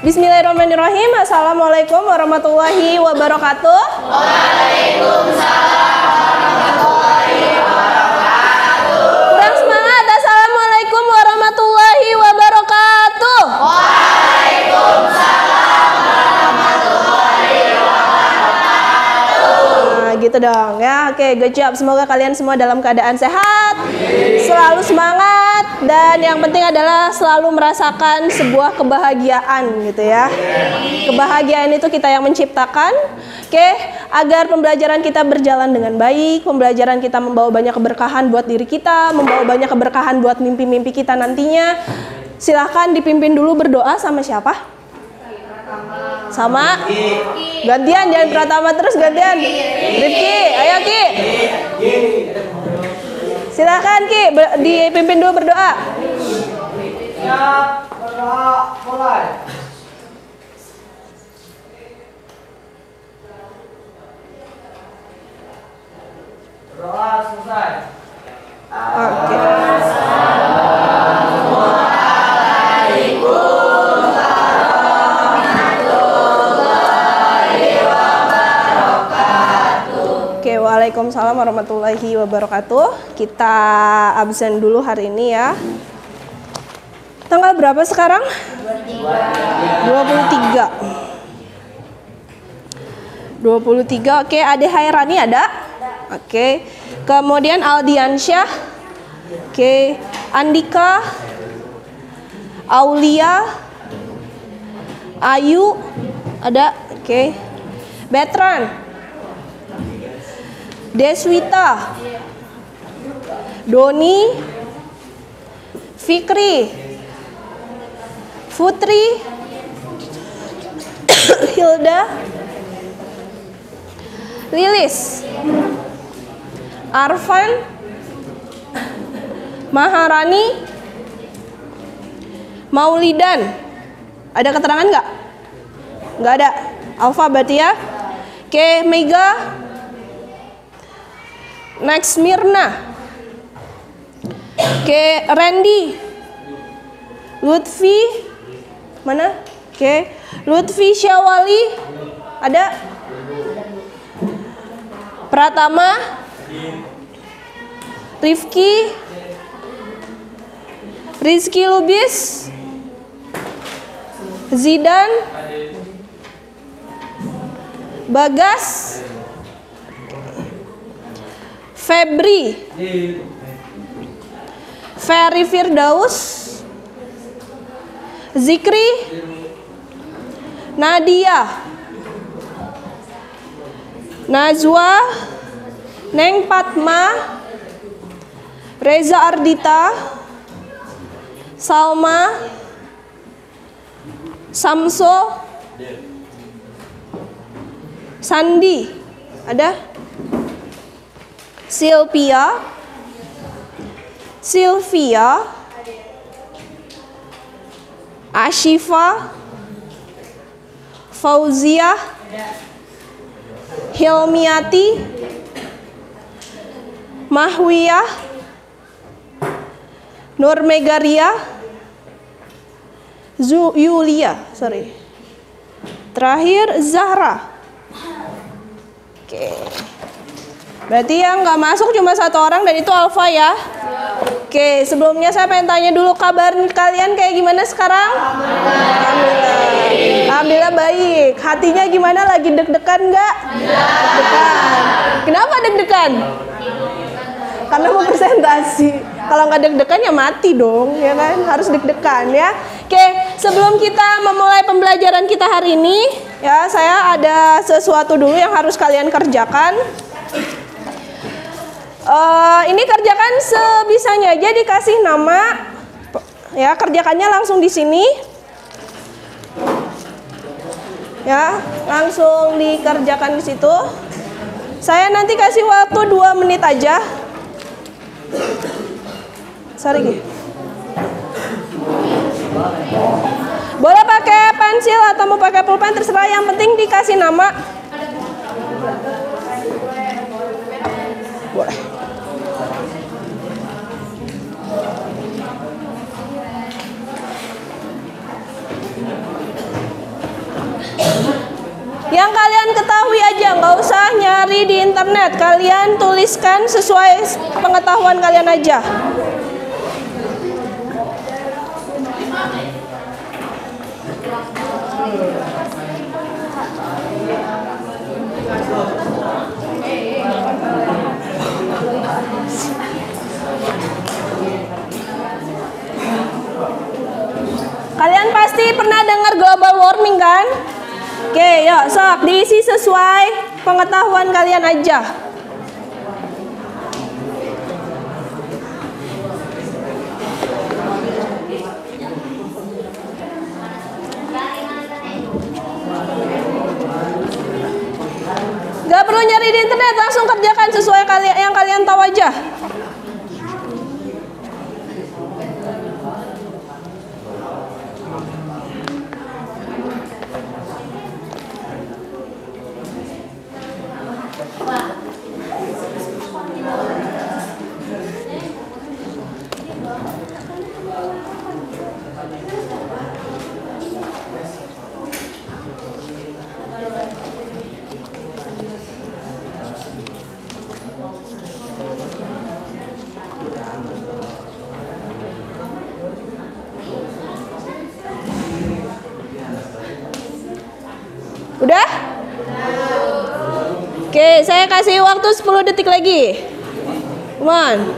Bismillahirrahmanirrahim. Assalamualaikum warahmatullahi wabarakatuh. Waalaikumsalam warahmatullahi wabarakatuh. Kurang semangat. Assalamualaikum warahmatullahi wabarakatuh. Waalaikumsalam warahmatullahi wabarakatuh. Nah, gitu dong ya. Oke, good job. Semoga kalian semua dalam keadaan sehat, selalu semangat, dan yang penting adalah selalu merasakan sebuah kebahagiaan gitu ya. Kebahagiaan itu kita yang menciptakan. Oke, agar pembelajaran kita berjalan dengan baik, pembelajaran kita membawa banyak keberkahan buat diri kita, membawa banyak keberkahan buat mimpi-mimpi kita nantinya. Silahkan dipimpin dulu berdoa sama siapa? Sama gantian, jangan Pratama terus, gantian. Rifki, ayo Ki. Silakan Ki, dipimpin dulu berdoa. Siap, berdoa, mulai. Berdoa selesai. Oke. Oke, waalaikumsalam warahmatullahi wabarakatuh. Kita absen dulu hari ini ya. Tanggal berapa sekarang? 23. 23. Oke, Ade Hairani ada? Oke. Kemudian Aldiansyah. Oke, Andika, Aulia, Ayu ada? Oke. Betran, Deswita, Doni, Fikri, Putri, Hilda, Lilis, Arfan, Maharani, Maulidan. Ada keterangan nggak? Nggak ada. Alfa berarti ya. Oke, Mega, Next Mirna. Oke, Randy, Lutfi, mana? Oke, Lutfi Syawali, ada? Pratama, Rifki, Rizky Lubis, Zidan, Bagas, Febri, Ferry Firdaus, Zikri, Nadia, Najwa, Neng Patma, Reza Ardita, Salma, Samso, Sandi, ada? Sylvia, Ashifa, Fauzia, Hilmiati, Mahwiyah, Nur Megaria, Yulia, terakhir Zahra. Oke. Berarti yang nggak masuk cuma satu orang dan itu Alfa ya. Oke, sebelumnya saya pengen tanya dulu kabar kalian kayak gimana sekarang? Alhamdulillah. Alhamdulillah baik. Hatinya gimana? Lagi deg-degan nggak? Deg-degan. Kenapa deg-degan? Karena mau presentasi. Kalau nggak deg-degan ya mati dong, ya kan? Harus deg-degan ya. Oke, sebelum kita memulai pembelajaran kita hari ini, ya saya ada sesuatu dulu yang harus kalian kerjakan. Ini kerjakan sebisanya aja, dikasih nama, ya kerjakannya langsung di sini, ya langsung dikerjakan di situ. Saya nanti kasih waktu 2 menit aja. Sorry. Boleh pakai pensil atau mau pakai pulpen terserah, yang penting dikasih nama. Boleh. nggak usah nyari di internet. Kalian tuliskan sesuai pengetahuan kalian aja. Kalian pasti pernah dengar global warming kan? Oke, yuk sok diisi sesuai pengetahuan kalian aja. Gak perlu nyari di internet, langsung kerjakan sesuai yang kalian tahu aja. Udah? Oke, saya kasih waktu 10 detik lagi. Come on.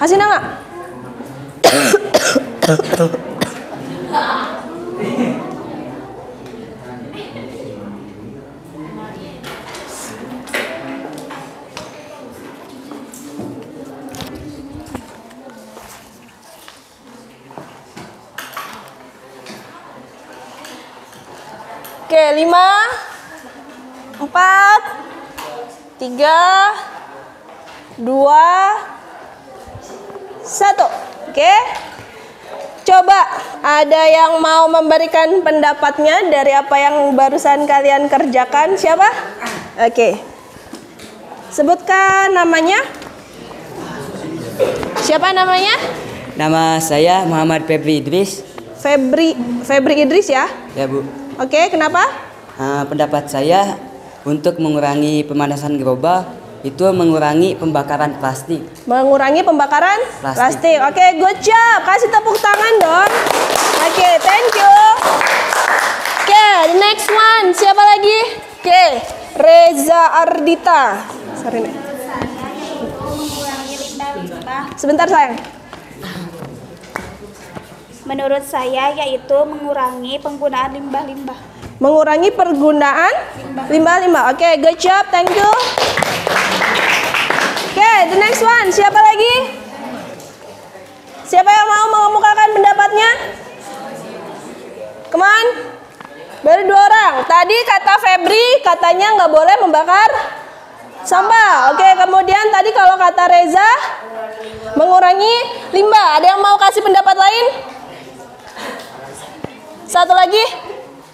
Kasih nama. Oke, 5, 4, 3, 2, 1. Oke. Coba ada yang mau memberikan pendapatnya dari apa yang barusan kalian kerjakan? Siapa? Oke. Sebutkan namanya. Siapa namanya? Nama saya Muhammad Febri Idris. Febri Idris ya? Ya, Bu. Oke, kenapa? Pendapat saya untuk mengurangi pemanasan global itu mengurangi pembakaran plastik. Mengurangi pembakaran plastik. Oke, good job. Kasih tepuk tangan dong. Oke, thank you. Oke, the next one. Siapa lagi? Oke, Reza Ardita. Sorry, Nek. Sebentar, sayang. Menurut saya yaitu mengurangi penggunaan limbah-limbah. Mengurangi penggunaan limbah-limbah. Oke, good job. Thank you. Oke, the next one. Siapa lagi? Siapa yang mau mengemukakan pendapatnya? Come on. Baru 2 orang. Tadi kata Febri katanya nggak boleh membakar sampah. Oke, kemudian tadi kalau kata Reza mengurangi limbah. Ada yang mau kasih pendapat lain? Satu lagi.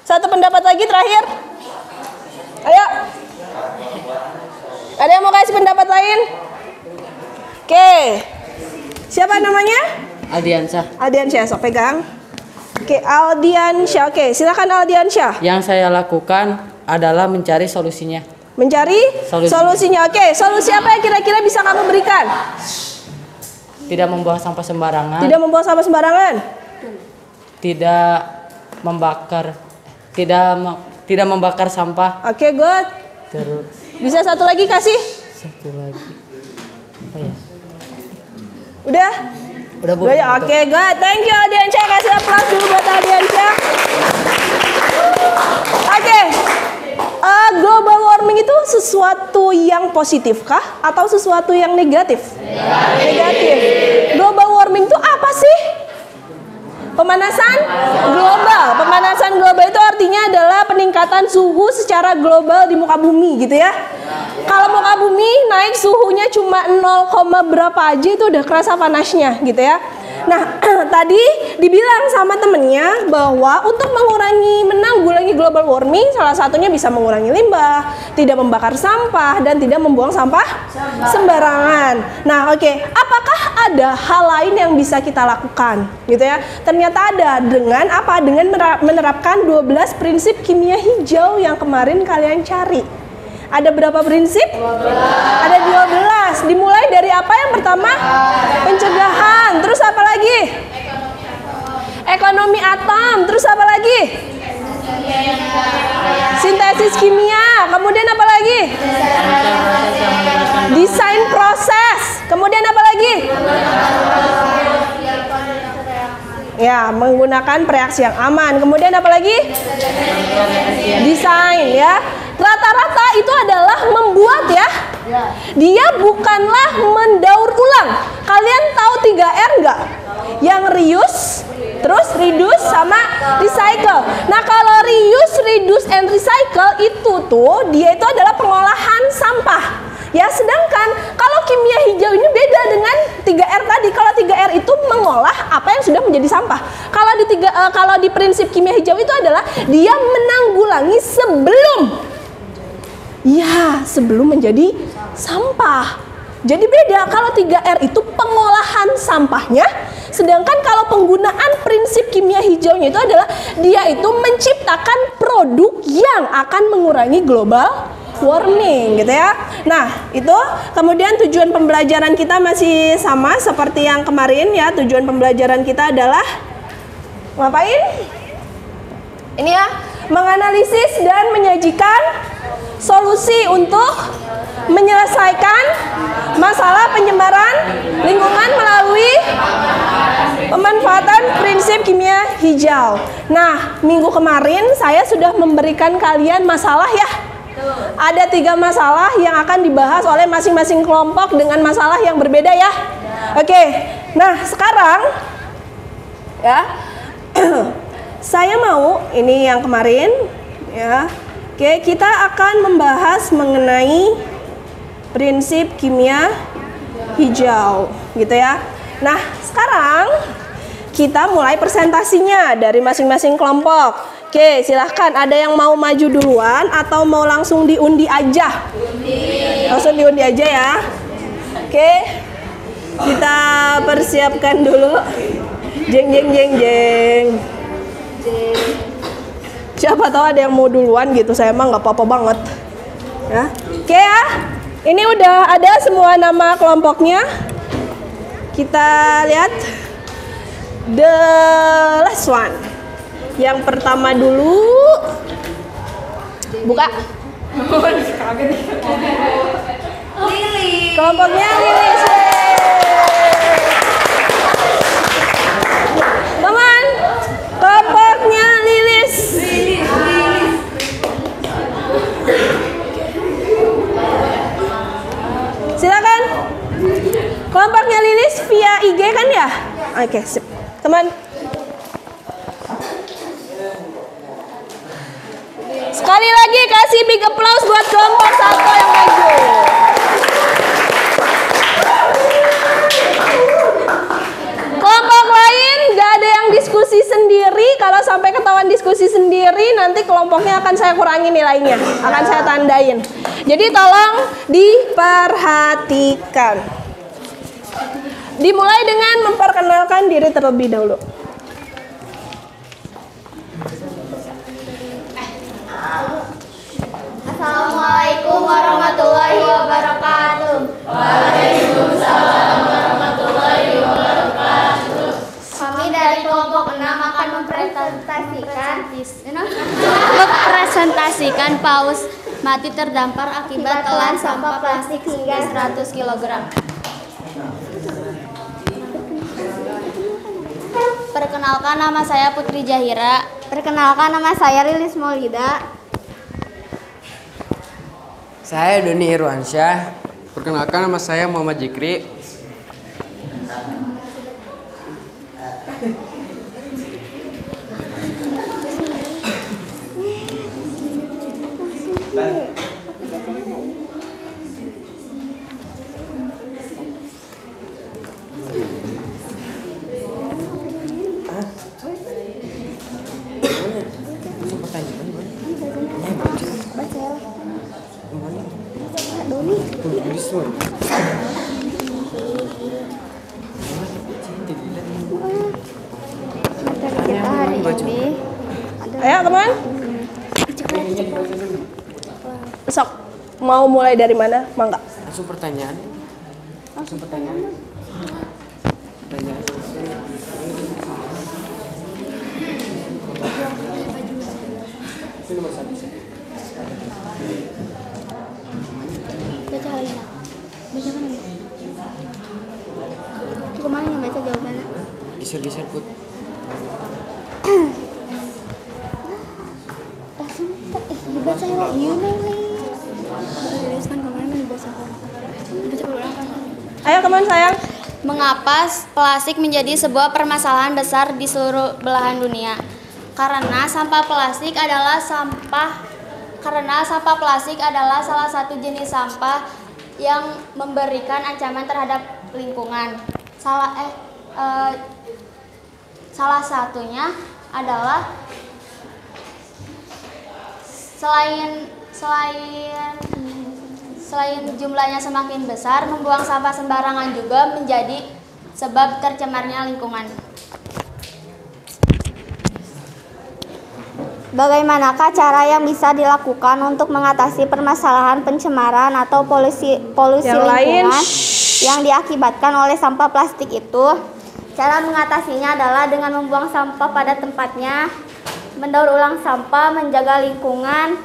Satu pendapat lagi terakhir. Ayo. Ada yang mau kasih pendapat lain? Oke. Siapa namanya? Aldiansyah. Aldiansyah, sok pegang. Oke, Aldiansyah. Oke, silakan Aldiansyah. Yang saya lakukan adalah mencari solusinya. Mencari solusinya. Oke, solusi apa yang kira-kira bisa kamu berikan? Tidak membuang sampah sembarangan. Tidak membuang sampah sembarangan. Tidak membakar sampah. Oke, good. Terus Bisa satu lagi kasih? satu lagi. Apa ya? Udah? Udah, Bu. Udah ya. Oke, good. Thank you Aldiansyah. Kasih aplaus dulu buat Aldiansyah. Oke. Global warming itu sesuatu yang positif kah atau sesuatu yang negatif? Negatif. Global warming itu apa sih? Pemanasan global. Pemanasan global itu artinya adalah peningkatan suhu secara global di muka bumi gitu ya. Kalau muka bumi naik suhunya cuma 0, berapa aja itu udah kerasa panasnya gitu ya. Nah, tadi dibilang sama temennya bahwa untuk menanggulangi global warming, salah satunya bisa mengurangi limbah, tidak membakar sampah, dan tidak membuang sampah sembarangan. Nah, oke, apakah ada hal lain yang bisa kita lakukan, gitu ya? Ternyata ada, dengan apa? Dengan menerapkan 12 prinsip kimia hijau yang kemarin kalian cari. Ada berapa prinsip? 12. Ada 12. Dimulai dari apa yang pertama? Pencegahan. Terus apa lagi? Ekonomi atom. Terus apa lagi? Sintesis kimia. Kemudian apa lagi? Desain proses. Kemudian apa lagi? Ya, menggunakan reaksi yang aman. Kemudian apa lagi? Desain, ya. Rata-rata itu adalah membuat, ya. Dia bukanlah mendaur ulang. Kalian tahu 3R nggak? Yang reuse, terus reduce sama recycle. Nah, kalau reuse, reduce, and recycle itu tuh dia itu adalah pengolahan sampah. Ya, sedangkan kalau kimia hijau ini beda dengan 3R tadi. Kalau 3R itu mengolah apa yang sudah menjadi sampah. Kalau di prinsip kimia hijau itu adalah dia menanggulangi sebelum menjadi sampah. Jadi beda, kalau 3R itu pengolahan sampahnya, sedangkan kalau penggunaan prinsip kimia hijaunya itu adalah dia itu menciptakan produk yang akan mengurangi global warming, gitu ya. Nah, itu kemudian tujuan pembelajaran kita masih sama seperti yang kemarin, ya. Tujuan pembelajaran kita adalah ngapain? Ini, ya, menganalisis dan menyajikan solusi untuk menyelesaikan masalah pencemaran lingkungan melalui pemanfaatan prinsip kimia hijau. Nah, minggu kemarin saya sudah memberikan kalian masalah, ya. Ada 3 masalah yang akan dibahas oleh masing-masing kelompok dengan masalah yang berbeda, ya. Oke, nah sekarang, ya, saya mau ini yang kemarin, ya. Oke, kita akan membahas mengenai prinsip kimia hijau, gitu ya. Nah, sekarang kita mulai presentasinya dari masing-masing kelompok. Oke, silahkan. Ada yang mau maju duluan atau mau langsung diundi aja? Langsung diundi aja, ya. Oke, kita persiapkan dulu. Jeng, jeng, jeng, jeng. Siapa tahu ada yang mau duluan gitu, saya emang nggak apa-apa banget, ya. Oke, ya, ini udah ada semua nama kelompoknya. Kita lihat the last one, yang pertama dulu, buka. Kelompoknya Lilis. Teman, kelompoknya Lilis. Silakan. Kelompoknya Lilis via IG kan, ya? Oke, sip. Teman. Sekali lagi kasih big applause buat kelompok 1 yang maju. Kelompok lain gak ada yang diskusi sendiri. Kalau sampai ketahuan diskusi sendiri, nanti kelompoknya akan saya kurangi nilainya, akan saya tandain. Jadi tolong diperhatikan. Dimulai dengan memperkenalkan diri terlebih dahulu. Assalamualaikum warahmatullahi wabarakatuh. Waalaikumsalam warahmatullahi wabarakatuh. Kami dari kelompok 6 akan mempresentasikan paus mati terdampar akibat telan sampah plastik hingga 100 kg. Perkenalkan, nama saya Putri Jahira. Perkenalkan, nama saya Lilis Maulida. Saya Doni Irwansyah. Perkenalkan, nama saya Muhammad Jikri. Materi kita hari ini Ayo teman. Sok. Mau mulai dari mana? Mangga. Langsung pertanyaan. baca hari ini. Baca mana? Itu kemana yang baca jawabannya? Geser-geser Put. Langsung dibaca lagi nih. Kan kemarin dibaca. Baca ulang kan? Ayo teman sayang. Mengapa plastik menjadi sebuah permasalahan besar di seluruh belahan dunia? Karena sampah plastik adalah salah satu jenis sampah yang memberikan ancaman terhadap lingkungan. Salah satunya adalah selain jumlahnya semakin besar, membuang sampah sembarangan juga menjadi sebab tercemarnya lingkungan. Bagaimanakah cara yang bisa dilakukan untuk mengatasi permasalahan pencemaran atau polusi lingkungan yang diakibatkan oleh sampah plastik itu? Cara mengatasinya adalah dengan membuang sampah pada tempatnya, mendaur ulang sampah, menjaga lingkungan,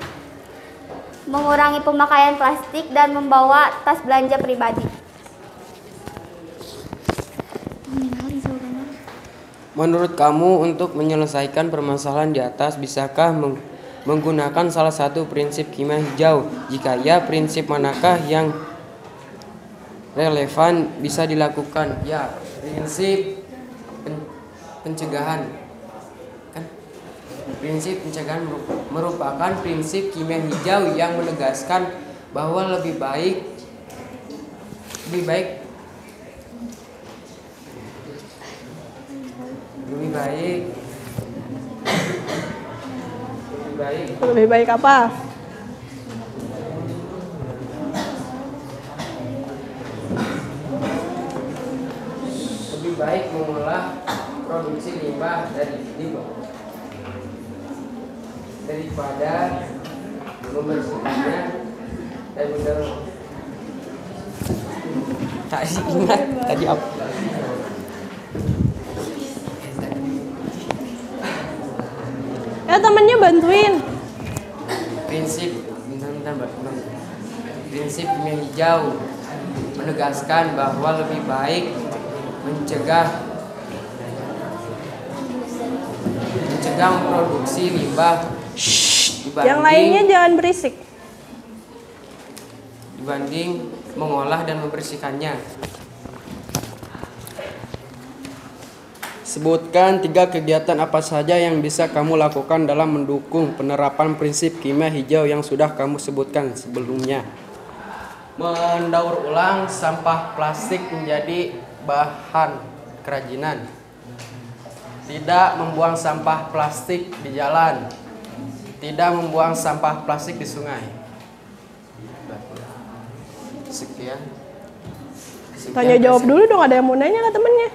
mengurangi pemakaian plastik, dan membawa tas belanja pribadi. Menurut kamu, untuk menyelesaikan permasalahan di atas, bisakah menggunakan salah satu prinsip kimia hijau? Jika ya, prinsip manakah yang relevan bisa dilakukan? Ya, prinsip pencegahan. Prinsip pencegahan merupakan prinsip kimia hijau yang menegaskan bahwa lebih baik apa? Lebih baik mengolah produksi limbah daripada membersihkannya dan tak ingat tadi apa. Ya temennya bantuin. Prinsip kimia hijau menegaskan bahwa lebih baik mencegah memproduksi limbah Yang lainnya jangan berisik. dibanding mengolah dan membersihkannya. Sebutkan 3 kegiatan apa saja yang bisa kamu lakukan dalam mendukung penerapan prinsip kimia hijau yang sudah kamu sebutkan sebelumnya. Mendaur ulang sampah plastik menjadi bahan kerajinan. Tidak membuang sampah plastik di jalan. Tidak membuang sampah plastik di sungai. Sekian. Tanya jawab dulu dong, ada yang mau nanya ke temennya.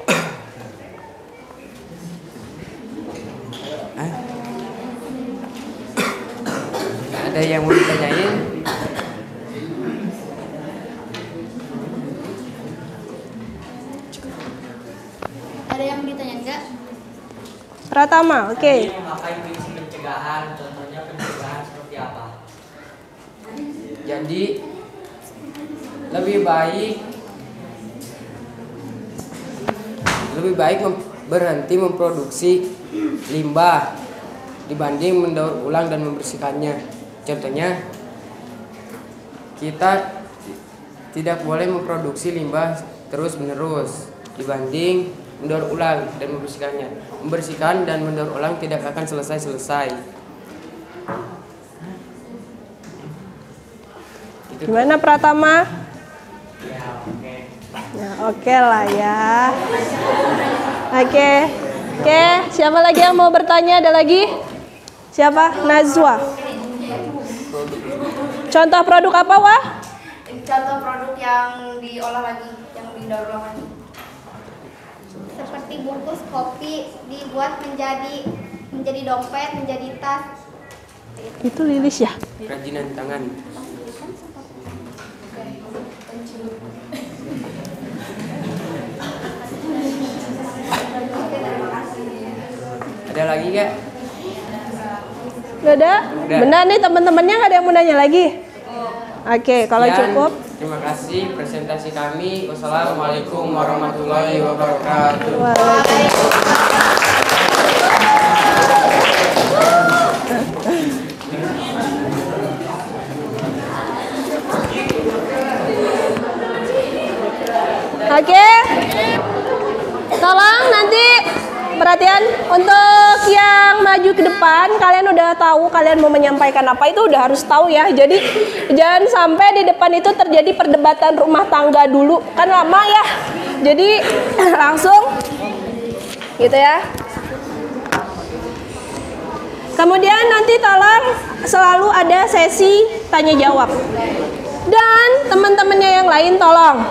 Ada yang mau ditanyain? Ada yang mau ditanya enggak? Pratama, oke. Memakai prinsip pencegahan, contohnya pencegahan seperti apa? Jadi lebih baik berhenti memproduksi limbah dibanding mendaur ulang dan membersihkannya. Contohnya, kita tidak boleh memproduksi limbah terus-menerus dibanding mendaur ulang dan membersihkannya. Membersihkan dan mendaur ulang tidak akan selesai-selesai. Gimana Pratama? Ya, oke. Ya, oke lah ya. Oke. Oke, siapa lagi yang mau bertanya? Ada lagi? Siapa? Nazwa. Contoh produk apa, Wah? Contoh produk yang diolah lagi, yang didaur ulang lagi. Seperti bungkus kopi dibuat menjadi dompet, menjadi tas. Itu Lilis ya? Kerajinan tangan. Ada lagi gak? Gak ada? Udah. Benar nih teman-temannya, nggak ada yang mau nanya lagi? Oke, kalau Sekian, cukup. terima kasih presentasi kami. Wassalamualaikum warahmatullahi wabarakatuh. Oke. Tolong nanti perhatian untuk yang maju ke depan, kalian udah tahu kalian mau menyampaikan apa, itu udah harus tahu ya. Jadi jangan sampai di depan itu terjadi perdebatan rumah tangga dulu, kan lama ya. Jadi langsung gitu ya. Kemudian nanti tolong selalu ada sesi tanya jawab. Dan teman-temannya yang lain tolong,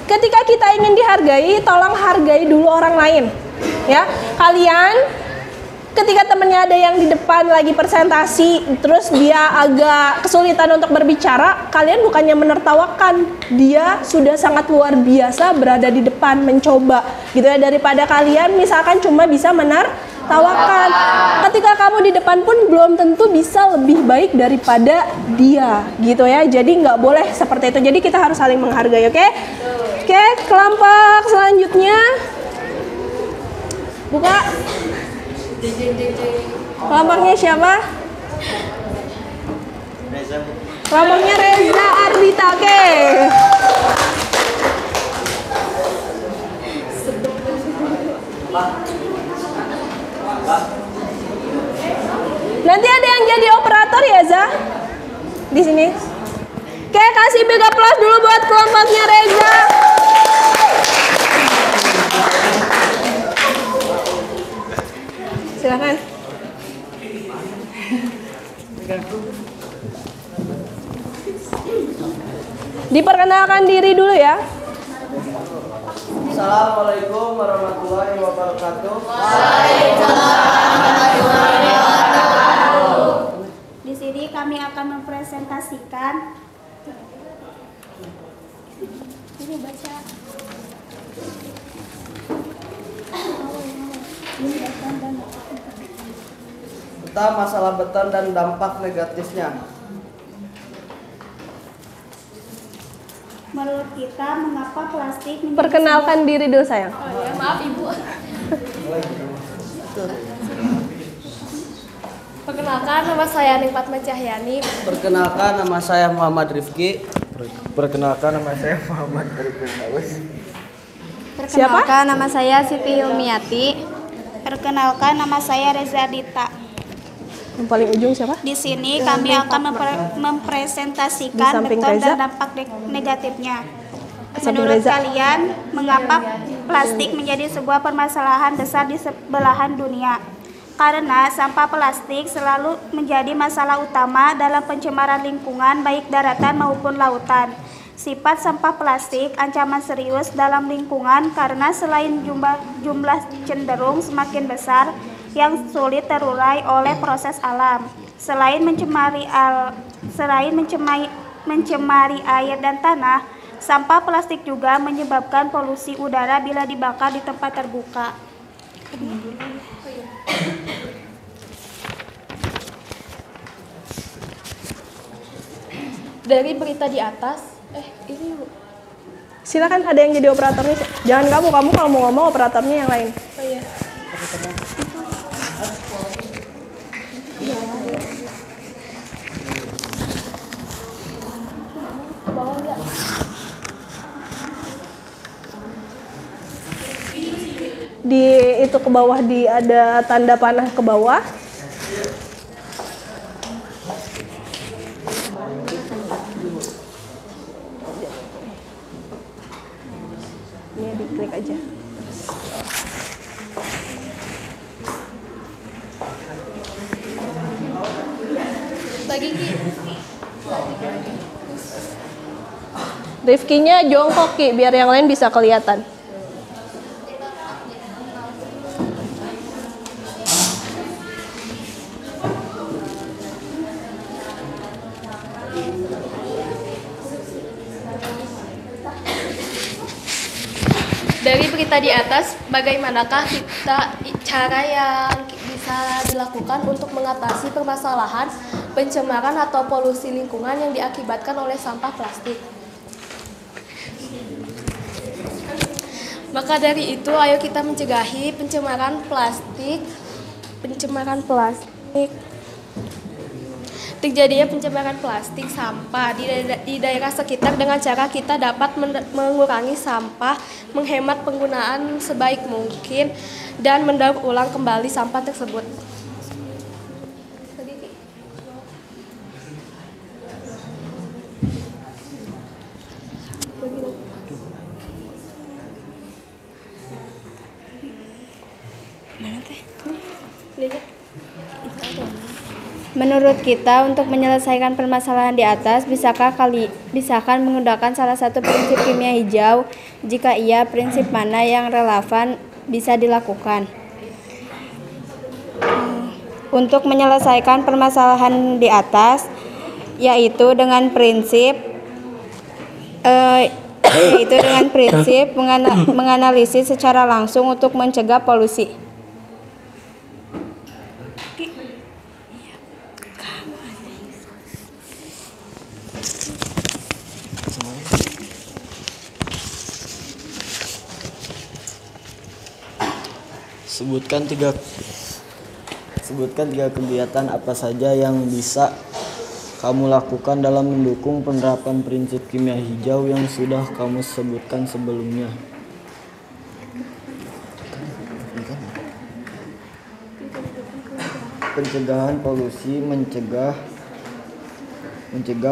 ketika kita ingin dihargai, tolong hargai dulu orang lain. Ya, kalian ketika temennya ada yang di depan lagi presentasi, terus dia agak kesulitan untuk berbicara, kalian bukannya menertawakan, dia sudah sangat luar biasa berada di depan mencoba, gitu ya, daripada kalian misalkan cuma bisa menertawakan. Ketika kamu di depan pun belum tentu bisa lebih baik daripada dia, gitu ya. Jadi nggak boleh seperti itu. Jadi kita harus saling menghargai, oke? Oke, kelompok selanjutnya. Buka. Kelompoknya siapa? Kelompoknya Reza Ardita. Oke. Nanti ada yang jadi operator ya, Zah? Di sini. Oke, kasih big applause dulu buat kelompoknya Reza. Silakan. Diperkenalkan diri dulu ya. Assalamualaikum warahmatullahi wabarakatuh. Di sini kami akan mempresentasikan. Ini baca. Tentang masalah beton dan dampak negatifnya. Menurut kita, mengapa plastik menjadi Perkenalkan diri dulu sayang. Oh ya, maaf Ibu. Perkenalkan, nama saya Ning Fatma Cahyani. Perkenalkan, nama saya Muhammad Rifki. Perkenalkan, nama saya Muhammad Arifin Aus. Perkenalkan, nama saya Siti Hilmiati. Perkenalkan, nama saya Reza Dita. Yang paling ujung siapa? Di sini kami akan mempresentasikan samping beton Reza. dan dampak negatifnya. Samping Menurut Reza. kalian, mengapa plastik menjadi sebuah permasalahan besar di belahan dunia? Karena sampah plastik selalu menjadi masalah utama dalam pencemaran lingkungan baik daratan maupun lautan. Sifat sampah plastik ancaman serius dalam lingkungan karena selain jumlah cenderung semakin besar yang sulit terurai oleh proses alam. Selain mencemari air dan tanah, sampah plastik juga menyebabkan polusi udara bila dibakar di tempat terbuka. Dari berita di atas, ini Silakan, ada yang jadi operatornya. Jangan kamu kalau mau ngomong operatornya yang lain. oh iya. Di itu ke bawah ada tanda panah ke bawah. Ini diklik aja. Lagi Ki. Rifkinya jongkok Ki, biar yang lain bisa kelihatan. Dari berita di atas, bagaimanakah cara yang bisa dilakukan untuk mengatasi permasalahan pencemaran atau polusi lingkungan yang diakibatkan oleh sampah plastik? Maka dari itu, ayo kita mencegahi pencemaran plastik. Terjadinya pencemaran plastik sampah di daerah sekitar dengan cara kita dapat mengurangi sampah, menghemat penggunaan sebaik mungkin, dan mendaur ulang kembali sampah tersebut. Menurut kita, untuk menyelesaikan permasalahan di atas, bisakah menggunakan salah satu prinsip kimia hijau? Jika iya, prinsip mana yang relevan bisa dilakukan? Untuk menyelesaikan permasalahan di atas, yaitu dengan prinsip menganalisis secara langsung untuk mencegah polusi. Sebutkan tiga kegiatan apa saja yang bisa kamu lakukan dalam mendukung penerapan prinsip kimia hijau yang sudah kamu sebutkan sebelumnya. Pencegahan polusi, mencegah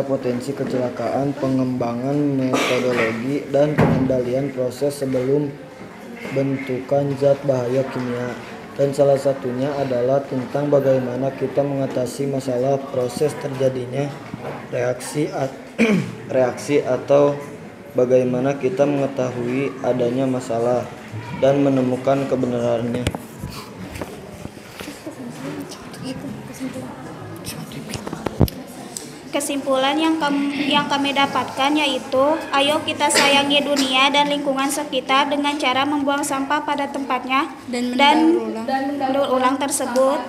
potensi kecelakaan, pengembangan metodologi, dan pengendalian proses sebelum bentukan zat bahaya kimia. Dan salah satunya adalah tentang bagaimana kita mengatasi masalah proses terjadinya reaksi atau bagaimana kita mengetahui adanya masalah dan menemukan kebenarannya. Kesimpulan yang kami dapatkan yaitu, ayo kita sayangi dunia dan lingkungan sekitar dengan cara membuang sampah pada tempatnya dan mendaur ulang tersebut.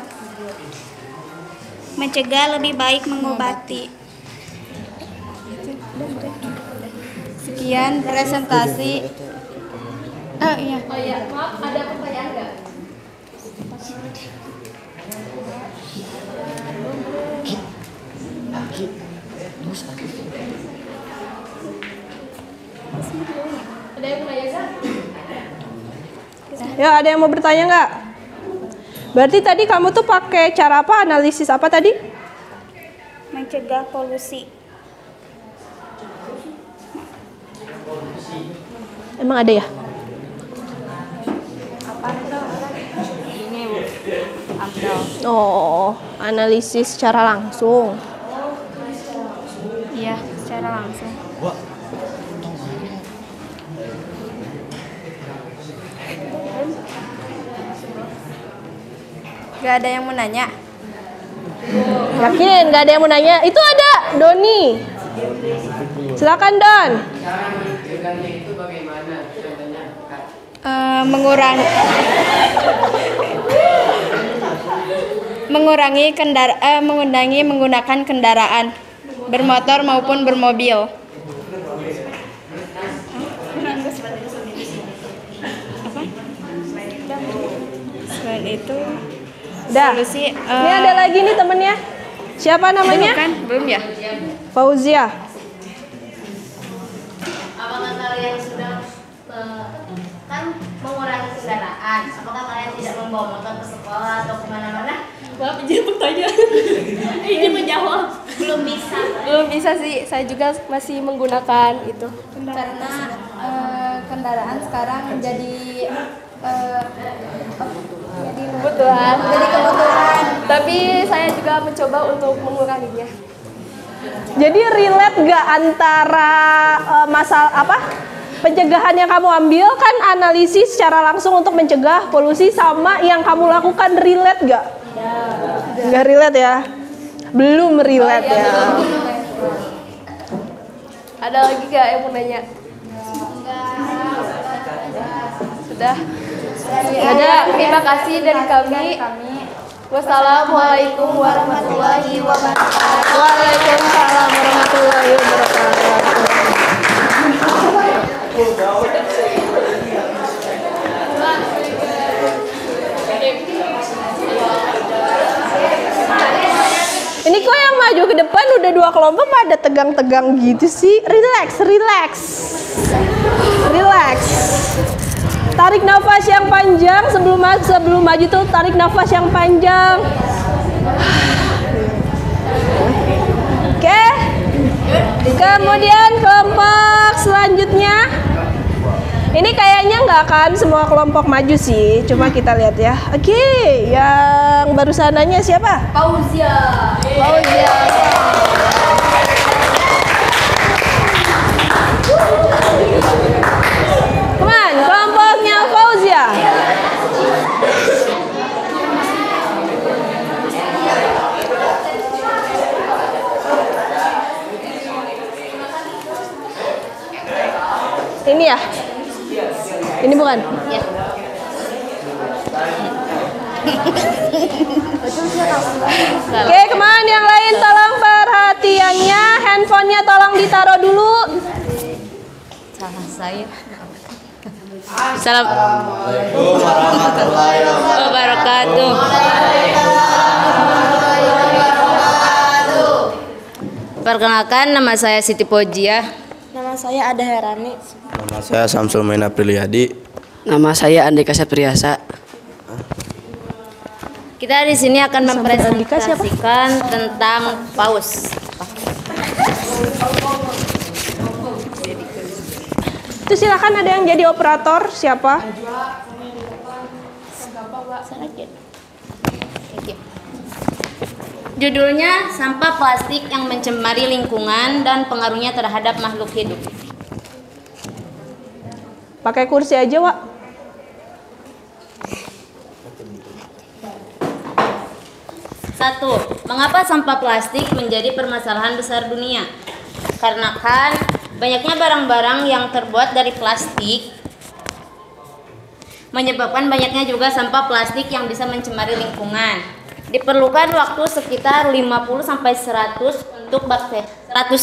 Mencegah lebih baik mengobati. Sekian presentasi. Maaf, ada pertanyaan nggak? Ada yang mau nanya nggak? Ya, ada yang mau bertanya nggak? Berarti tadi kamu tuh pakai cara apa? Analisis apa tadi? Mencegah polusi. Emang ada ya? Ini Bu, Amdal. Oh, analisis secara langsung. Iya, secara langsung. Gak ada yang mau nanya? Yakin gak ada yang mau nanya? Itu ada, Doni. Silakan Don. Mengurangi menggunakan kendaraan bermotor maupun bermobil. Selain itu, solusi. Ini ada lagi nih temennya. Siapa namanya? Belum ya? Fauzia. Apakah kalian sudah kan mengurangi kendaraan? Apakah kalian tidak membawa motor ke sekolah atau kemana-mana? Maaf, izin pertanyaan. Izin menjawab. Belum bisa. Belum bisa sih, saya juga masih menggunakan itu. Karena kendaraan sekarang jadi kebutuhan. Tapi saya juga mencoba untuk menguranginya. Jadi relate gak antara masalah apa? Pencegahan yang kamu ambil kan analisis secara langsung untuk mencegah polusi sama yang kamu lakukan relate gak? Nggak relate ya? Belum relate ya? Ada lagi gak yang mau nanya? Sudah? Ada, terima kasih dari kami. Wassalamualaikum warahmatullahi wabarakatuh. Waalaikumsalam warahmatullahi wabarakatuh. Ini kok yang maju ke depan udah 2 kelompok pada tegang-tegang gitu sih. Relax, relax. Relax. Tarik nafas yang panjang sebelum maju tuh tarik nafas yang panjang. Oke. Kemudian kelompok selanjutnya. Ini kayaknya nggak akan semua kelompok maju sih, cuma kita lihat ya. Oke, yang barusan nanya siapa? Fauzia. Fauzia. Come on, kelompoknya Fauzia. Ini ya? Ini bukan? Ya. Oke, kemana yang lain tolong perhatiannya, handphonenya tolong ditaruh dulu. Salah saya. Assalamualaikum warahmatullahi wabarakatuh. Perkenalkan, nama saya Siti Pojia. Nama saya Ada Herani. Nama saya Samsul Maina Priliadi. Nama saya Andika Sapriasa. Kita di sini akan mempresentasikan tentang paus. Itu silakan ada yang jadi operator siapa? Judulnya sampah plastik yang mencemari lingkungan dan pengaruhnya terhadap makhluk hidup. Pakai kursi aja, Wak. Satu, mengapa sampah plastik menjadi permasalahan besar dunia? Karena kan banyaknya barang-barang yang terbuat dari plastik menyebabkan banyaknya juga sampah plastik yang bisa mencemari lingkungan. Diperlukan waktu sekitar 50-100 untuk 100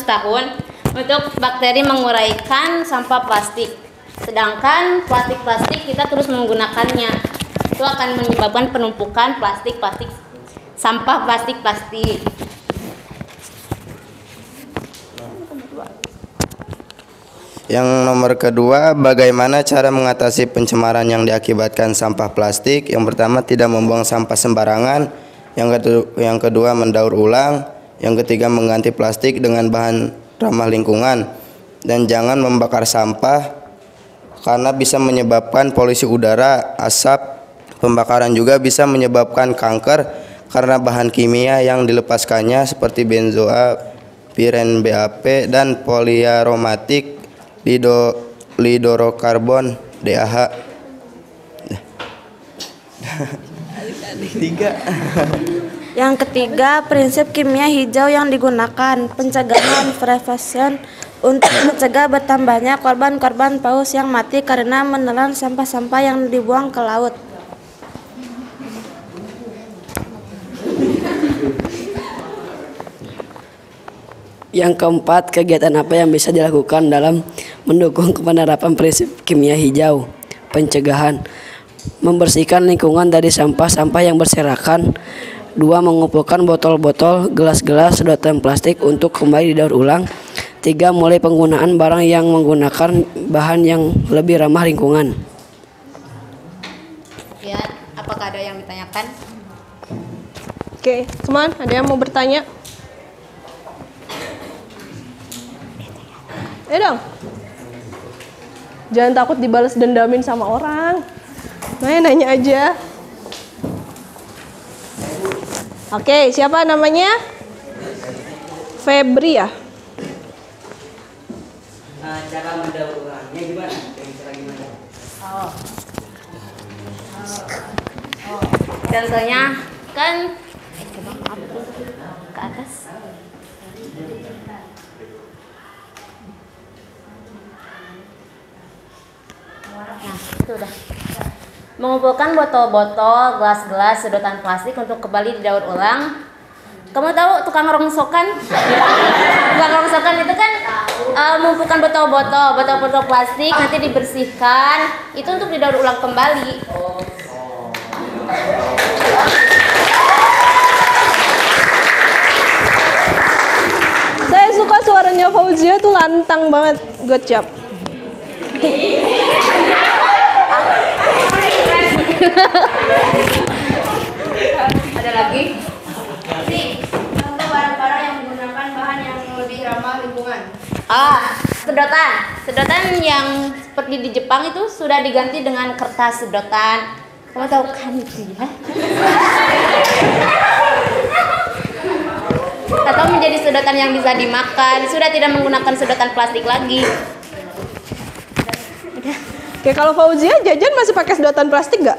tahun untuk bakteri menguraikan sampah plastik. Sedangkan plastik kita terus menggunakannya. Itu akan menyebabkan penumpukan sampah plastik. Yang nomor kedua, bagaimana cara mengatasi pencemaran yang diakibatkan sampah plastik? Yang pertama, tidak membuang sampah sembarangan. Yang kedua, mendaur ulang. Yang ketiga, mengganti plastik dengan bahan ramah lingkungan. Dan jangan membakar sampah karena bisa menyebabkan polusi udara. Asap pembakaran juga bisa menyebabkan kanker karena bahan kimia yang dilepaskannya seperti benzoa, piren BAP, dan poliaromatik lidorokarbon DAH. Yang ketiga, prinsip kimia hijau yang digunakan, pencegahan prevention untuk mencegah bertambahnya korban-korban paus yang mati karena menelan sampah-sampah yang dibuang ke laut. Yang keempat, kegiatan apa yang bisa dilakukan dalam mendukung penerapan prinsip kimia hijau? Pencegahan, membersihkan lingkungan dari sampah-sampah yang berserakan. 2. Mengumpulkan botol-botol, gelas-gelas, sedotan plastik untuk kembali didaur ulang. 3. Mulai penggunaan barang yang menggunakan bahan yang lebih ramah lingkungan. Ya, apakah ada yang ditanyakan? Oke, teman, ada yang mau bertanya? Dong. Jangan takut dibalas dendamin sama orang. Nanya aja. Oke, siapa namanya? Febri ya? daur ulangnya gimana? Cara gimana? Contohnya kan ke atas. Nah, itu udah. Mengumpulkan botol-botol, gelas-gelas, sedotan plastik untuk kembali didaur ulang. Kamu tahu tukang rongsokan? Tukang rongsokan itu kan mengumpulkan botol-botol plastik, nanti dibersihkan, itu untuk didaur ulang kembali. Saya suka suaranya Fauzia tuh lantang banget. Good job. Ada lagi? Contoh barang-barang yang menggunakan bahan yang lebih ramah lingkungan. Sedotan. Sedotan yang seperti di Jepang itu sudah diganti dengan kertas sedotan. Kamu tahu kan itu ya? Atau menjadi sedotan yang bisa dimakan. Sudah tidak menggunakan sedotan plastik lagi. Oke, kalau Fauzia jajan masih pakai sedotan plastik nggak?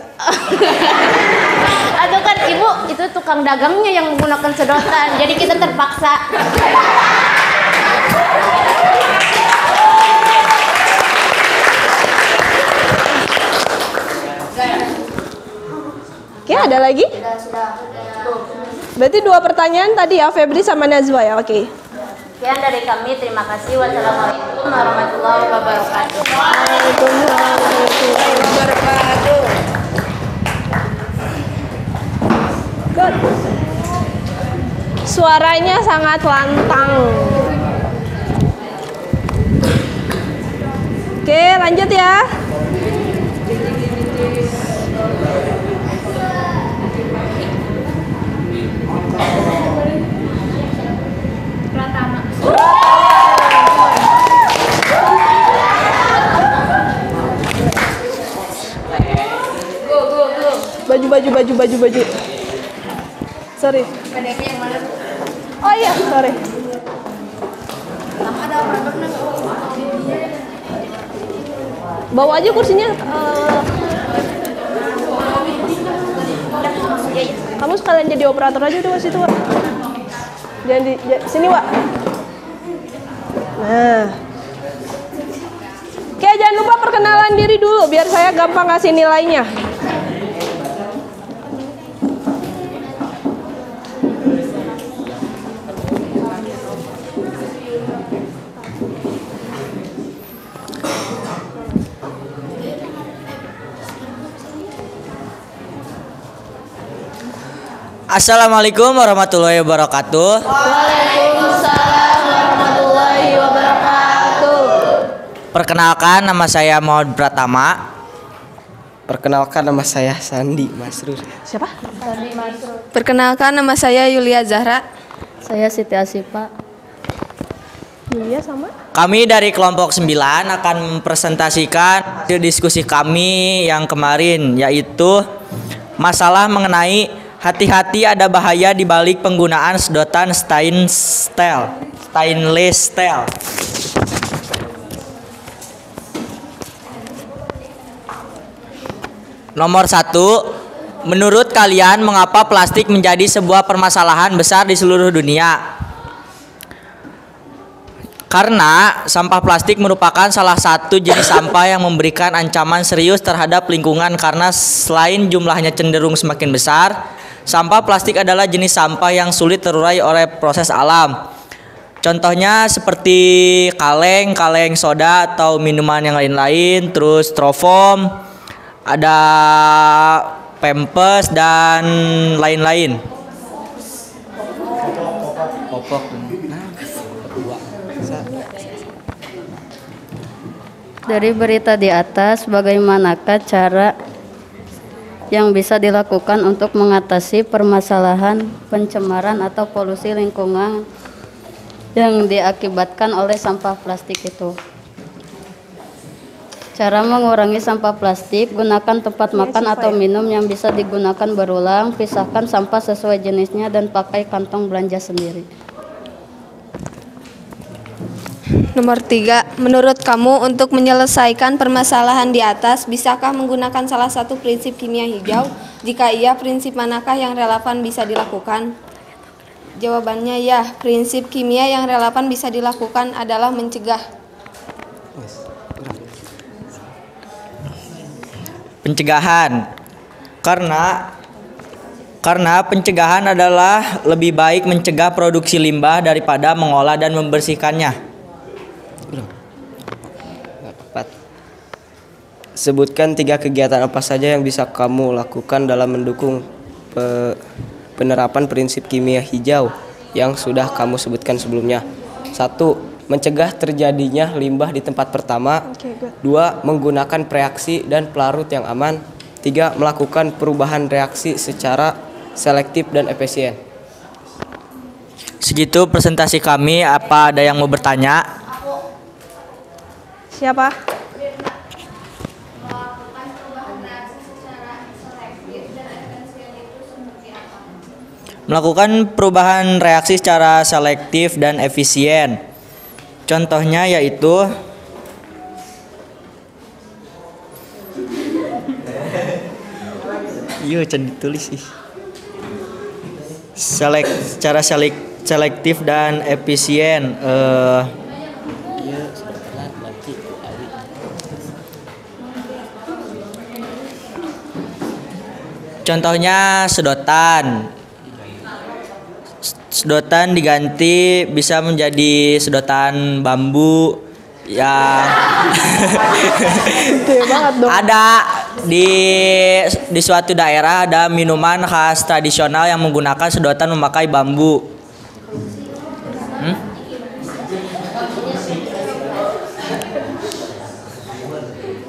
Atau kan ibu itu tukang dagangnya yang menggunakan sedotan, jadi kita terpaksa. Oke, ada lagi? Berarti 2 pertanyaan tadi ya, Febri sama Nazwa ya, oke. Sekian dari kami, terima kasih. Wassalamualaikum warahmatullahi wabarakatuh. Waalaikumsalam warahmatullahi wabarakatuh. Good. Suaranya sangat lantang. Oke, lanjut ya. Baju. Sorry. Oh iya, sorry. Bawa aja kursinya. Kamu sekalian jadi operator aja udah situ, Wak. Jangan di sini, Wak. Nah. Oke, jangan lupa perkenalan diri dulu biar saya gampang kasih nilainya. Assalamualaikum warahmatullahi wabarakatuh. Waalaikumsalam warahmatullahi wabarakatuh. Perkenalkan, nama saya Muhammad Pratama. Perkenalkan, nama saya Sandi Masrur. Siapa? Sandi Masrur. Perkenalkan, nama saya Yulia Zahra. Saya Siti Asifa. Yulia sama? Kami dari kelompok 9 akan mempresentasikan hasil diskusi kami yang kemarin, yaitu masalah mengenai hati-hati ada bahaya di balik penggunaan sedotan stainless steel. Nomor 1, menurut kalian mengapa plastik menjadi sebuah permasalahan besar di seluruh dunia? Karena sampah plastik merupakan salah satu jenis sampah yang memberikan ancaman serius terhadap lingkungan karena selain jumlahnya cenderung semakin besar, sampah plastik adalah jenis sampah yang sulit terurai oleh proses alam. Contohnya seperti kaleng soda atau minuman yang lain-lain, terus styrofoam, ada pampers dan lain-lain. Dari berita di atas, bagaimanakah cara yang bisa dilakukan untuk mengatasi permasalahan pencemaran atau polusi lingkungan yang diakibatkan oleh sampah plastik itu? Cara mengurangi sampah plastik, gunakan tempat makan atau minum yang bisa digunakan berulang, pisahkan sampah sesuai jenisnya dan pakai kantong belanja sendiri. Nomor 3, menurut kamu untuk menyelesaikan permasalahan di atas, bisakah menggunakan salah satu prinsip kimia hijau? Jika iya, prinsip manakah yang relevan bisa dilakukan? Jawabannya ya, prinsip kimia yang relevan bisa dilakukan adalah mencegah. Pencegahan. Karena pencegahan adalah lebih baik mencegah produksi limbah daripada mengolah dan membersihkannya. Sebutkan 3 kegiatan apa saja yang bisa kamu lakukan dalam mendukung penerapan prinsip kimia hijau yang sudah kamu sebutkan sebelumnya. 1. Mencegah terjadinya limbah di tempat pertama. 2. Menggunakan preaksi dan pelarut yang aman. 3. Melakukan perubahan reaksi secara selektif dan efisien. Segitu presentasi kami. Apa ada yang mau bertanya? Siapa? Melakukan perubahan reaksi secara selektif dan efisien. Contohnya yaitu ditulis sih. Secara selektif dan efisien. Contohnya sedotan. Sedotan diganti bisa menjadi sedotan bambu yang ada di suatu daerah ada minuman khas tradisional yang menggunakan sedotan memakai bambu.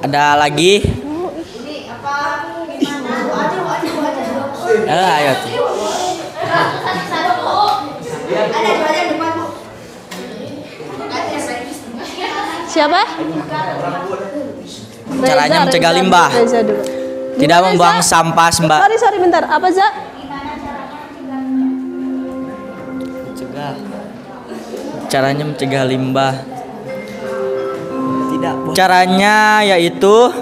Ada lagi? Ayo. Siapa? Caranya mencegah limbah. Tidak membuang sampah sembarangan. Sorry bentar. Apa, Za? Caranya mencegah limbah. Caranya yaitu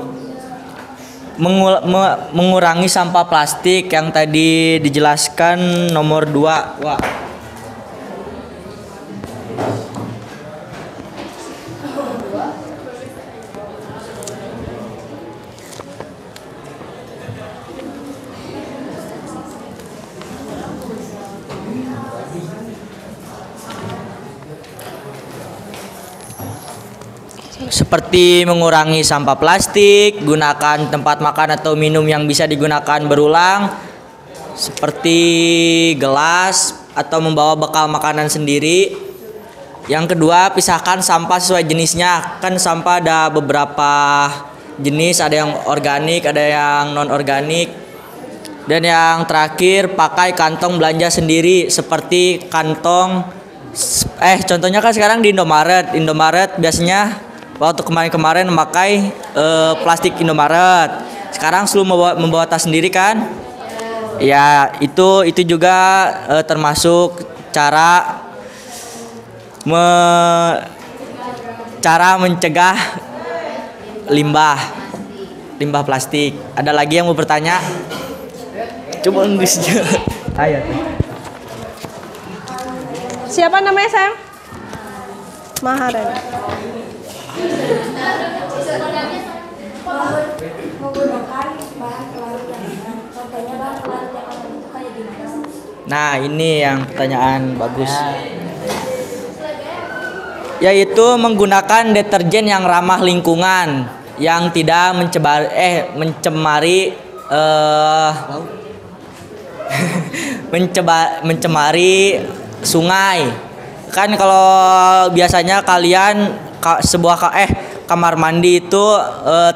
mengurangi sampah plastik yang tadi dijelaskan nomor 2. Wah. Seperti mengurangi sampah plastik, gunakan tempat makan atau minum yang bisa digunakan berulang, seperti gelas atau membawa bekal makanan sendiri. Yang kedua, pisahkan sampah sesuai jenisnya. Kan sampah ada beberapa jenis, ada yang organik, ada yang non organik. Dan yang terakhir, pakai kantong belanja sendiri seperti kantong contohnya kan sekarang di Indomaret biasanya waktu kemarin memakai plastik Indomaret. Sekarang selalu membawa tas sendiri kan? Ya, itu juga termasuk cara mencegah limbah plastik. Ada lagi yang mau bertanya? Coba Inggrisnya. Ayo. Siapa namanya, sayang? Maharani. Nah, ini yang pertanyaan bagus. Yaitu menggunakan deterjen yang ramah lingkungan, yang tidak mencemari sungai. Kan kalau biasanya kalian kamar mandi itu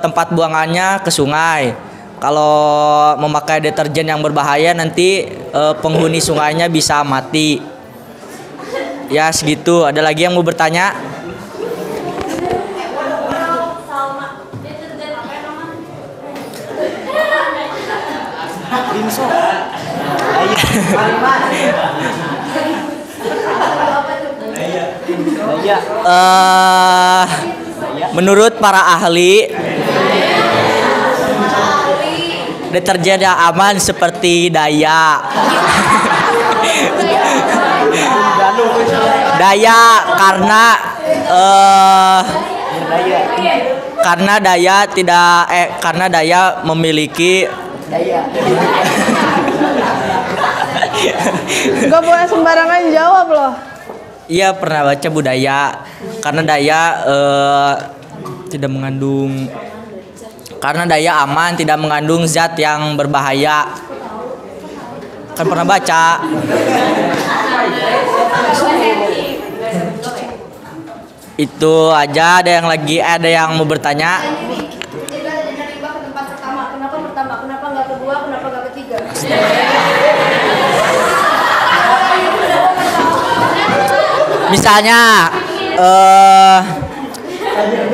tempat buangannya ke sungai. Kalau memakai deterjen yang berbahaya nanti penghuni sungainya bisa mati. Ya, segitu. Ada lagi yang mau bertanya? Menurut para ahli, deterjen yang aman seperti Daya. Daya karena Daya memiliki Gak boleh sembarangan jawab loh. Iya, pernah baca budaya. Karena Daya tidak mengandung, karena Daya aman, tidak mengandung zat yang berbahaya. Kan pernah baca. Itu aja. Ada yang mau bertanya? Kenapa nggak kedua? Kenapa nggak ketiga? Misalnya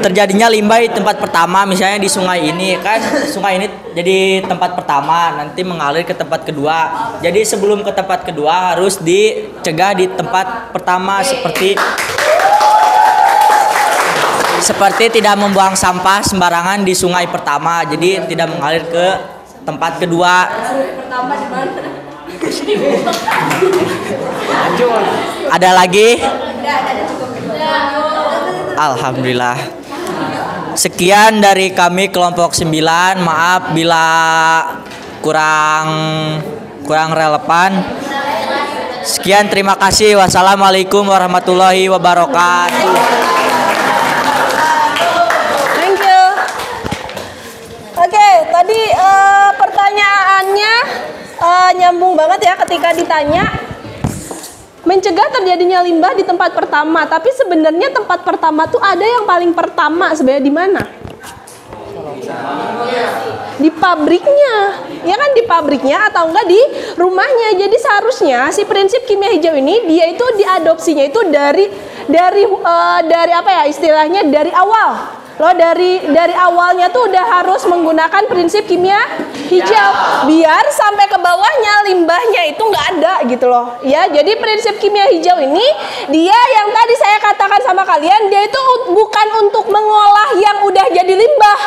terjadinya limbah di tempat pertama, misalnya di sungai ini kan, sungai ini jadi tempat pertama, nanti mengalir ke tempat kedua. Jadi sebelum ke tempat kedua harus dicegah di tempat pertama, seperti tidak membuang sampah sembarangan di sungai pertama, jadi tidak mengalir ke tempat kedua. Ada lagi? Alhamdulillah. Sekian dari kami kelompok 9. Maaf bila kurang relevan. Sekian, terima kasih. Wassalamualaikum warahmatullahi wabarakatuh. Thank you. Oke, tadi pertanyaannya nyambung banget ya ketika ditanya mencegah terjadinya limbah di tempat pertama, tapi sebenarnya tempat pertama tuh ada yang paling pertama sebenarnya di mana? Di pabriknya, ya kan, di pabriknya atau enggak di rumahnya. Jadi seharusnya si prinsip kimia hijau ini dia itu diadopsinya itu dari apa ya istilahnya, dari awal. Lo dari awalnya tuh udah harus menggunakan prinsip kimia hijau biar sampai ke bawahnya limbahnya itu nggak ada gitu loh ya. Jadi prinsip kimia hijau ini dia yang tadi saya katakan sama kalian, dia itu bukan untuk mengolah yang udah jadi limbah,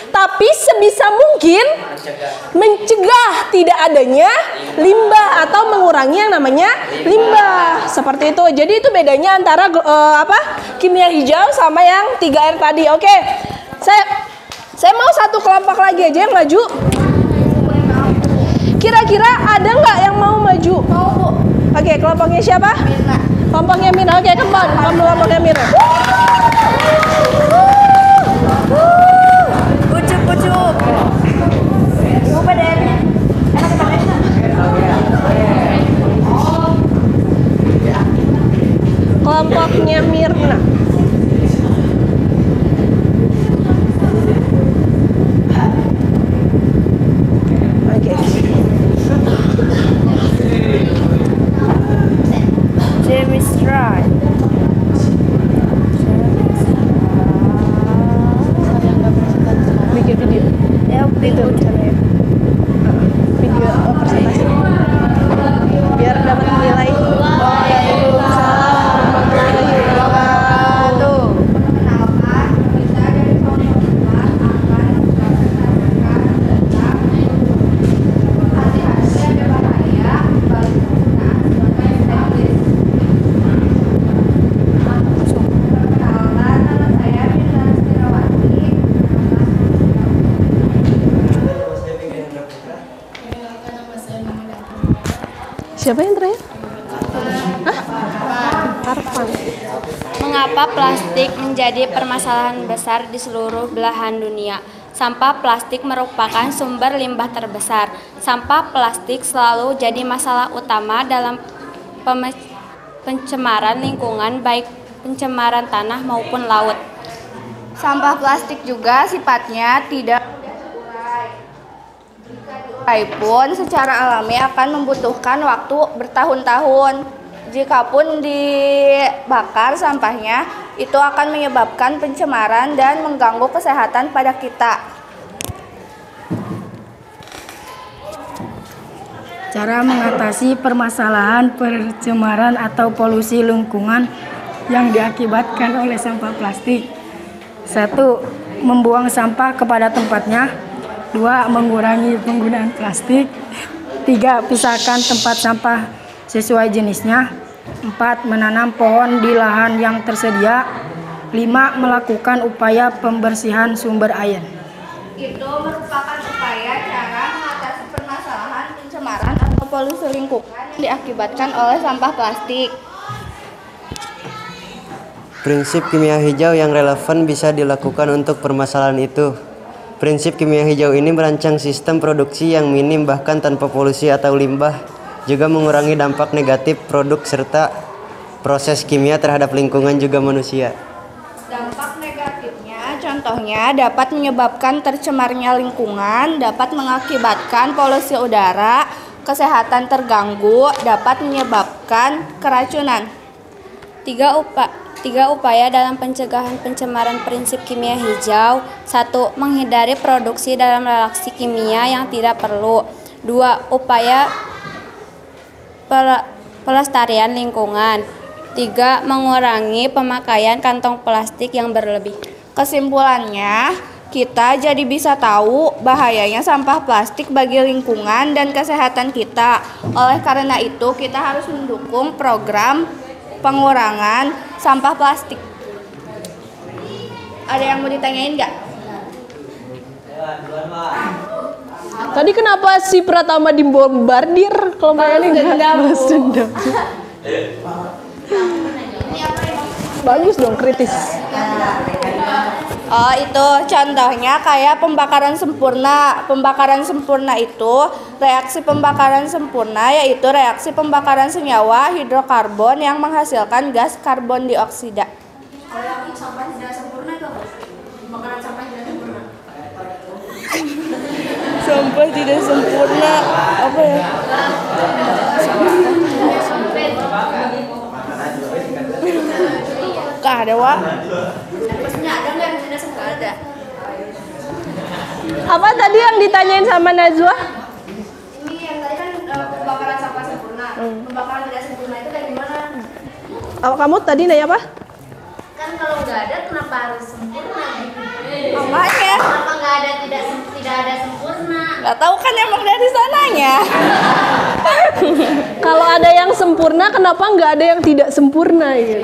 tapi sebisa mungkin mencegah tidak adanya limbah atau mengurangi yang namanya limbah, seperti itu. Jadi itu bedanya antara kimia hijau sama yang 3R tadi. Oke, saya mau satu kelompok lagi aja yang maju. Kira-kira ada nggak yang mau maju? Mau, Bu. Oke, kelompoknya siapa? Mirna. Kelompoknya Mirna. Oke, kembali kelompoknya Mirna. Ucup. Apa DR-nya? Kelompoknya Mirna. Oke. Chemistry. Bikin video. Ya, Itu caranya. Video presentasi. Biar dapat nilai. Siapa yang terakhir? Arfan. Mengapa plastik menjadi permasalahan besar di seluruh belahan dunia? Sampah plastik merupakan sumber limbah terbesar. Sampah plastik selalu jadi masalah utama dalam pencemaran lingkungan, baik pencemaran tanah maupun laut. Sampah plastik juga sifatnya tidak pun secara alami akan membutuhkan waktu bertahun-tahun. Jikapun dibakar sampahnya, itu akan menyebabkan pencemaran dan mengganggu kesehatan pada kita. Cara mengatasi permasalahan pencemaran atau polusi lingkungan yang diakibatkan oleh sampah plastik. 1. Membuang sampah kepada tempatnya. 2. Mengurangi penggunaan plastik. 3. Pisahkan tempat sampah sesuai jenisnya. 4. Menanam pohon di lahan yang tersedia. 5. Melakukan upaya pembersihan sumber air. Itu merupakan upaya cara mengatasi permasalahan pencemaran atau polusi lingkungan yang diakibatkan oleh sampah plastik. Prinsip kimia hijau yang relevan bisa dilakukan untuk permasalahan itu. Prinsip kimia hijau ini merancang sistem produksi yang minim bahkan tanpa polusi atau limbah, juga mengurangi dampak negatif produk serta proses kimia terhadap lingkungan juga manusia. Dampak negatifnya contohnya dapat menyebabkan tercemarnya lingkungan, dapat mengakibatkan polusi udara, kesehatan terganggu, dapat menyebabkan keracunan. 3 upaya dalam pencegahan pencemaran prinsip kimia hijau. 1. Menghindari produksi dalam reaksi kimia yang tidak perlu. 2. Upaya pelestarian lingkungan. 3. Mengurangi pemakaian kantong plastik yang berlebih. Kesimpulannya, kita jadi bisa tahu bahayanya sampah plastik bagi lingkungan dan kesehatan kita. Oleh karena itu, kita harus mendukung program pengurangan sampah plastik. Ada yang mau ditanyain nggak? Tadi kenapa si Pratama dibombardir? Kalau Mbak ini balas dendam. Bagus dong, kritis. Oh, itu contohnya kayak pembakaran sempurna. Pembakaran sempurna itu reaksi pembakaran sempurna, yaitu reaksi pembakaran senyawa hidrokarbon yang menghasilkan gas karbon dioksida. Kalau yang sampah tidak sempurna itu apa? Pembakaran sampah tidak sempurna. Sampah tidak sempurna apa ya? Kah ada Wak? Maksudnya ada nggak yang tidak sempurna? Ada. Apa tadi yang ditanyain sama Najwa? Ini yang tadi kan pembakaran sampah sempurna. Pembakaran tidak sempurna itu kayak gimana? Kamu tadi nanya apa? Kan kalau nggak ada kenapa harus sempurna? Makanya. Kenapa nggak ada tidak ada sempurna? Nggak tahu kan emang dari sananya. Kalau ada yang sempurna, kenapa nggak ada yang tidak sempurna gitu?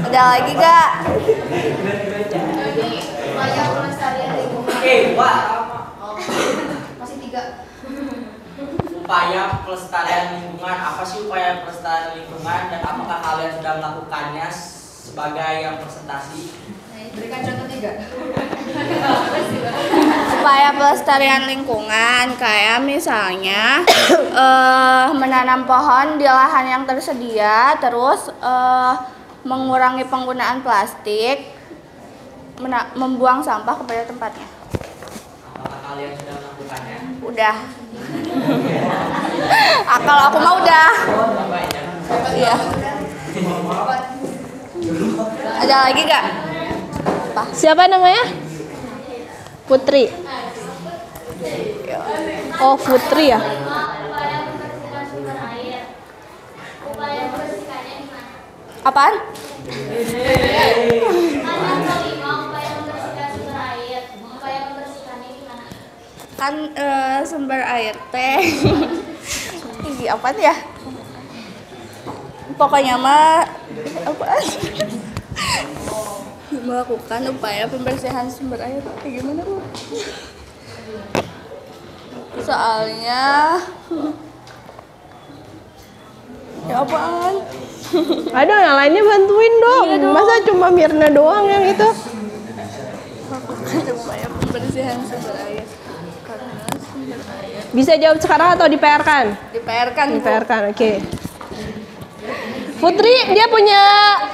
Ada lagi gak? Masih 3. Upaya pelestarian lingkungan, apa sih upaya pelestarian lingkungan dan apakah kalian sudah melakukannya sebagai yang presentasi? Berikan contoh 3. Upaya pelestarian lingkungan kayak misalnya menanam pohon di lahan yang tersedia, terus mengurangi penggunaan plastik, membuang sampah kepada tempatnya. Apakah kalian sudah melakukannya? Udah. Kalau aku mah udah. Iya. Ada lagi gak? Apa? Siapa namanya? Putri. Oh, Putri ya? Apaan? Kan sumber air teh. Ih, apaan ya? Pokoknya mah apaan? Melakukan upaya pembersihan sumber air. Kayak gimana, Bu? Soalnya ya apaan? Aduh, yang lainnya bantuin dong. Iya dong. Masa cuma Mirna doang yang itu? Melakukan upaya pembersihan sumber air. Karena sumber air. Bisa jawab sekarang atau di-PR-kan? Di-PR-kan. Di-PR-kan, oke. Putri, dia punya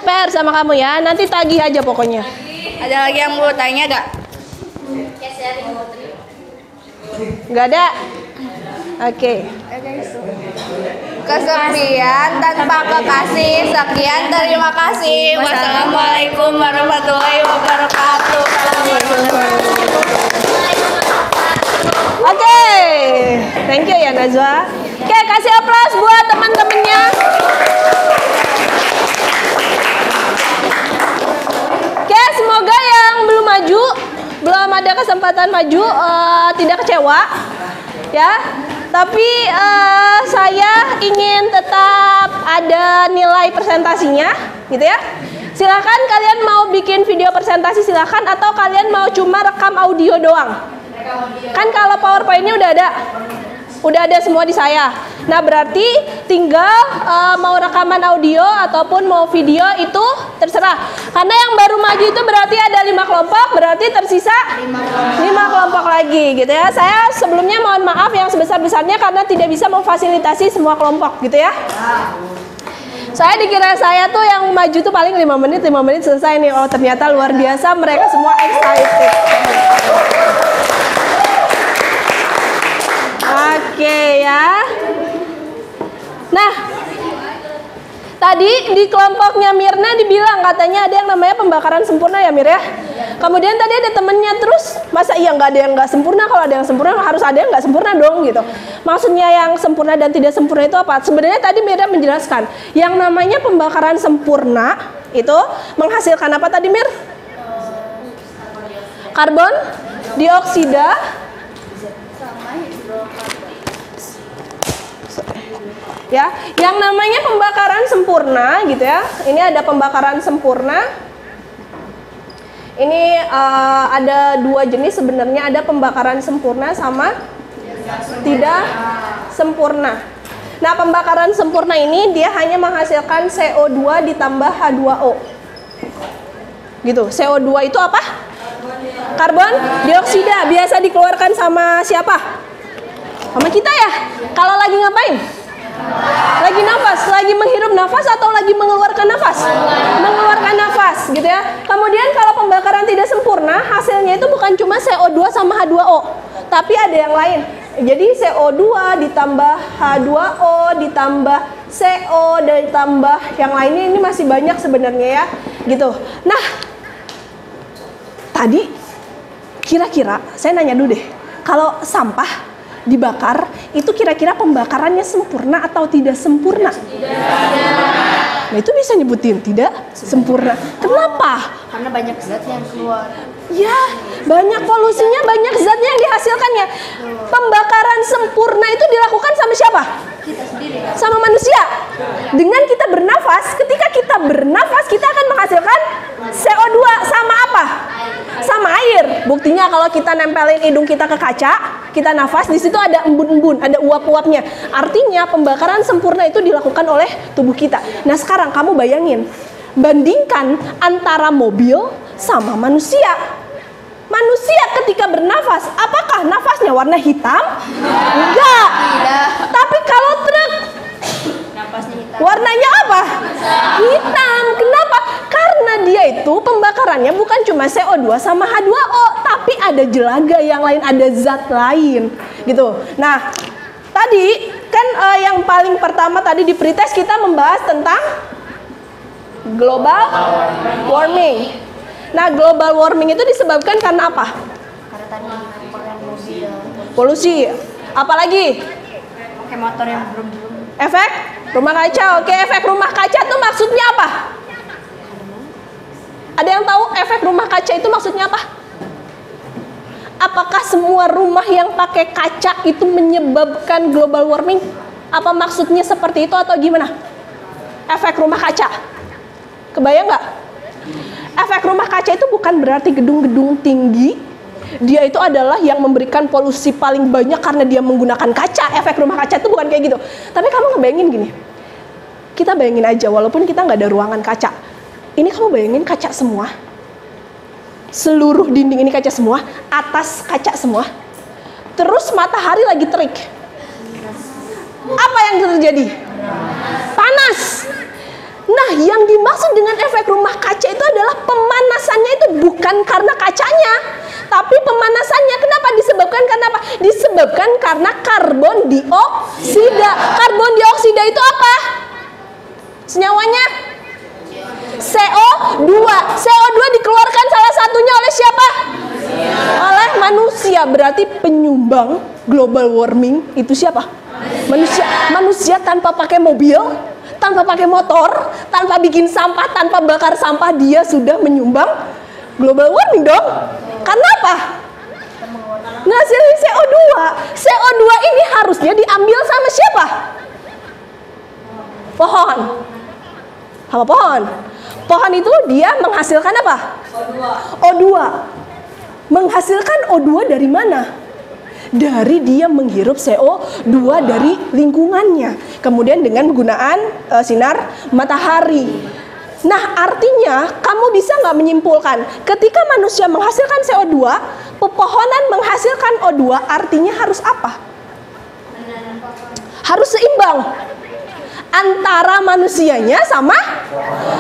PR sama kamu ya. Nanti tagih aja pokoknya. Ada lagi yang mau tanya gak? Nggak ada? Oke. Kesepian tanpa kekasih. Sekian, terima kasih. Wassalamualaikum warahmatullahi wabarakatuh. Oke. Thank you ya Najwa. Oke, kasih aplaus buat teman-temannya. belum ada kesempatan maju, tidak kecewa, ya. Tapi saya ingin tetap ada nilai presentasinya, gitu ya. Silakan kalian mau bikin video presentasi silakan, atau kalian mau cuma rekam audio doang. Kan kalau PowerPoint-nya udah ada semua di saya. Nah berarti tinggal mau rekaman audio ataupun mau video itu terserah. Karena yang baru maju itu berarti ada 5 kelompok, berarti tersisa 5 kelompok lagi gitu ya. Saya sebelumnya mohon maaf yang sebesar-besarnya karena tidak bisa memfasilitasi semua kelompok gitu ya. Saya dikira saya tuh yang maju tuh paling 5 menit selesai nih. Oh ternyata luar biasa, mereka semua excited. Oke ya. Nah, tadi di kelompoknya Mirna dibilang katanya ada yang namanya pembakaran sempurna ya Mir ya. Kemudian tadi ada temennya, terus masa iya nggak ada yang nggak sempurna? Kalau ada yang sempurna harus ada yang nggak sempurna dong gitu. Maksudnya yang sempurna dan tidak sempurna itu apa? Sebenarnya tadi Mirna menjelaskan yang namanya pembakaran sempurna itu menghasilkan apa tadi Mir? Karbon dioksida ya, yang namanya pembakaran sempurna gitu ya. Ini ada pembakaran sempurna. Ini ada 2 jenis sebenarnya, ada pembakaran sempurna sama tidak sempurna. Nah, pembakaran sempurna ini dia hanya menghasilkan CO2 ditambah H2O. Gitu. CO2 itu apa? Karbon dioksida. Biasa dikeluarkan sama siapa? Sama kita ya. Kalau lagi ngapain? Lagi nafas, lagi menghirup nafas atau lagi mengeluarkan nafas? Mengeluarkan nafas gitu ya. Kemudian kalau pembakaran tidak sempurna, hasilnya itu bukan cuma CO2 sama H2O, tapi ada yang lain. Jadi CO2 ditambah H2O ditambah CO ditambah yang lainnya, ini masih banyak sebenarnya ya. Gitu. Nah, tadi kira-kira saya nanya dulu deh. Kalau sampah dibakar, itu kira-kira pembakarannya sempurna atau tidak sempurna? Nah itu bisa nyebutin tidak sempurna. Kenapa? Karena banyak zat yang keluar. Ya, banyak polusinya, banyak zatnya yang dihasilkannya. Pembakaran sempurna itu dilakukan sama siapa? Kita sendiri. Sama manusia. Dengan kita bernafas, ketika kita bernafas kita akan menghasilkan CO2 sama apa? Sama air. Buktinya kalau kita nempelin hidung kita ke kaca, kita nafas, di situ ada embun-embun, ada uap-uapnya. Artinya pembakaran sempurna itu dilakukan oleh tubuh kita. Nah sekarang kamu bayangin, bandingkan antara mobil sama manusia. Manusia ketika bernafas, apakah nafasnya warna hitam? Enggak. Tapi kalau truk, warnanya apa? Hitam. Kenapa? Karena dia itu pembakarannya bukan cuma CO2 sama H2O, tapi ada jelaga yang lain, ada zat lain gitu. Nah, tadi kan yang paling pertama tadi di pretest kita membahas tentang global warming. Nah, global warming itu disebabkan karena apa? Karena tadi pakai mobil. Polusi. Apalagi? Pakai motor yang belum. Efek rumah kaca. Oke, efek rumah kaca itu maksudnya apa? Ada yang tahu efek rumah kaca itu maksudnya apa? Apakah semua rumah yang pakai kaca itu menyebabkan global warming? Apa maksudnya seperti itu atau gimana? Efek rumah kaca. Kebayang nggak? Efek rumah kaca itu bukan berarti gedung-gedung tinggi. Dia itu adalah yang memberikan polusi paling banyak karena dia menggunakan kaca. Efek rumah kaca itu bukan kayak gitu. Tapi kamu ngebayangin gini. Kita bayangin aja walaupun kita nggak ada ruangan kaca. Ini kamu bayangin kaca semua. Seluruh dinding ini kaca semua. Atas kaca semua. Terus matahari lagi terik. Apa yang terjadi? Panas. Nah, yang dimaksud dengan efek rumah kaca itu adalah pemanasannya itu bukan karena kacanya, tapi pemanasannya kenapa disebabkan karena apa? Disebabkan karena karbon dioksida. Karbon dioksida itu apa? Senyawanya CO2. CO2 dikeluarkan salah satunya oleh siapa? Oleh manusia. Berarti penyumbang global warming itu siapa? Manusia. Manusia tanpa pakai mobil, tanpa pakai motor, tanpa bikin sampah, tanpa bakar sampah, dia sudah menyumbang global warming dong. Karena apa? Ngasilin CO2. CO2 ini harusnya diambil sama siapa? Pohon. Sama pohon. Pohon itu dia menghasilkan apa? O2. Menghasilkan O2 dari mana? Dari dia menghirup CO2 dari lingkungannya. Kemudian dengan penggunaan sinar matahari. Nah, artinya kamu bisa nggak menyimpulkan ketika manusia menghasilkan CO2, pepohonan menghasilkan O2, artinya harus apa? Harus seimbang antara manusianya sama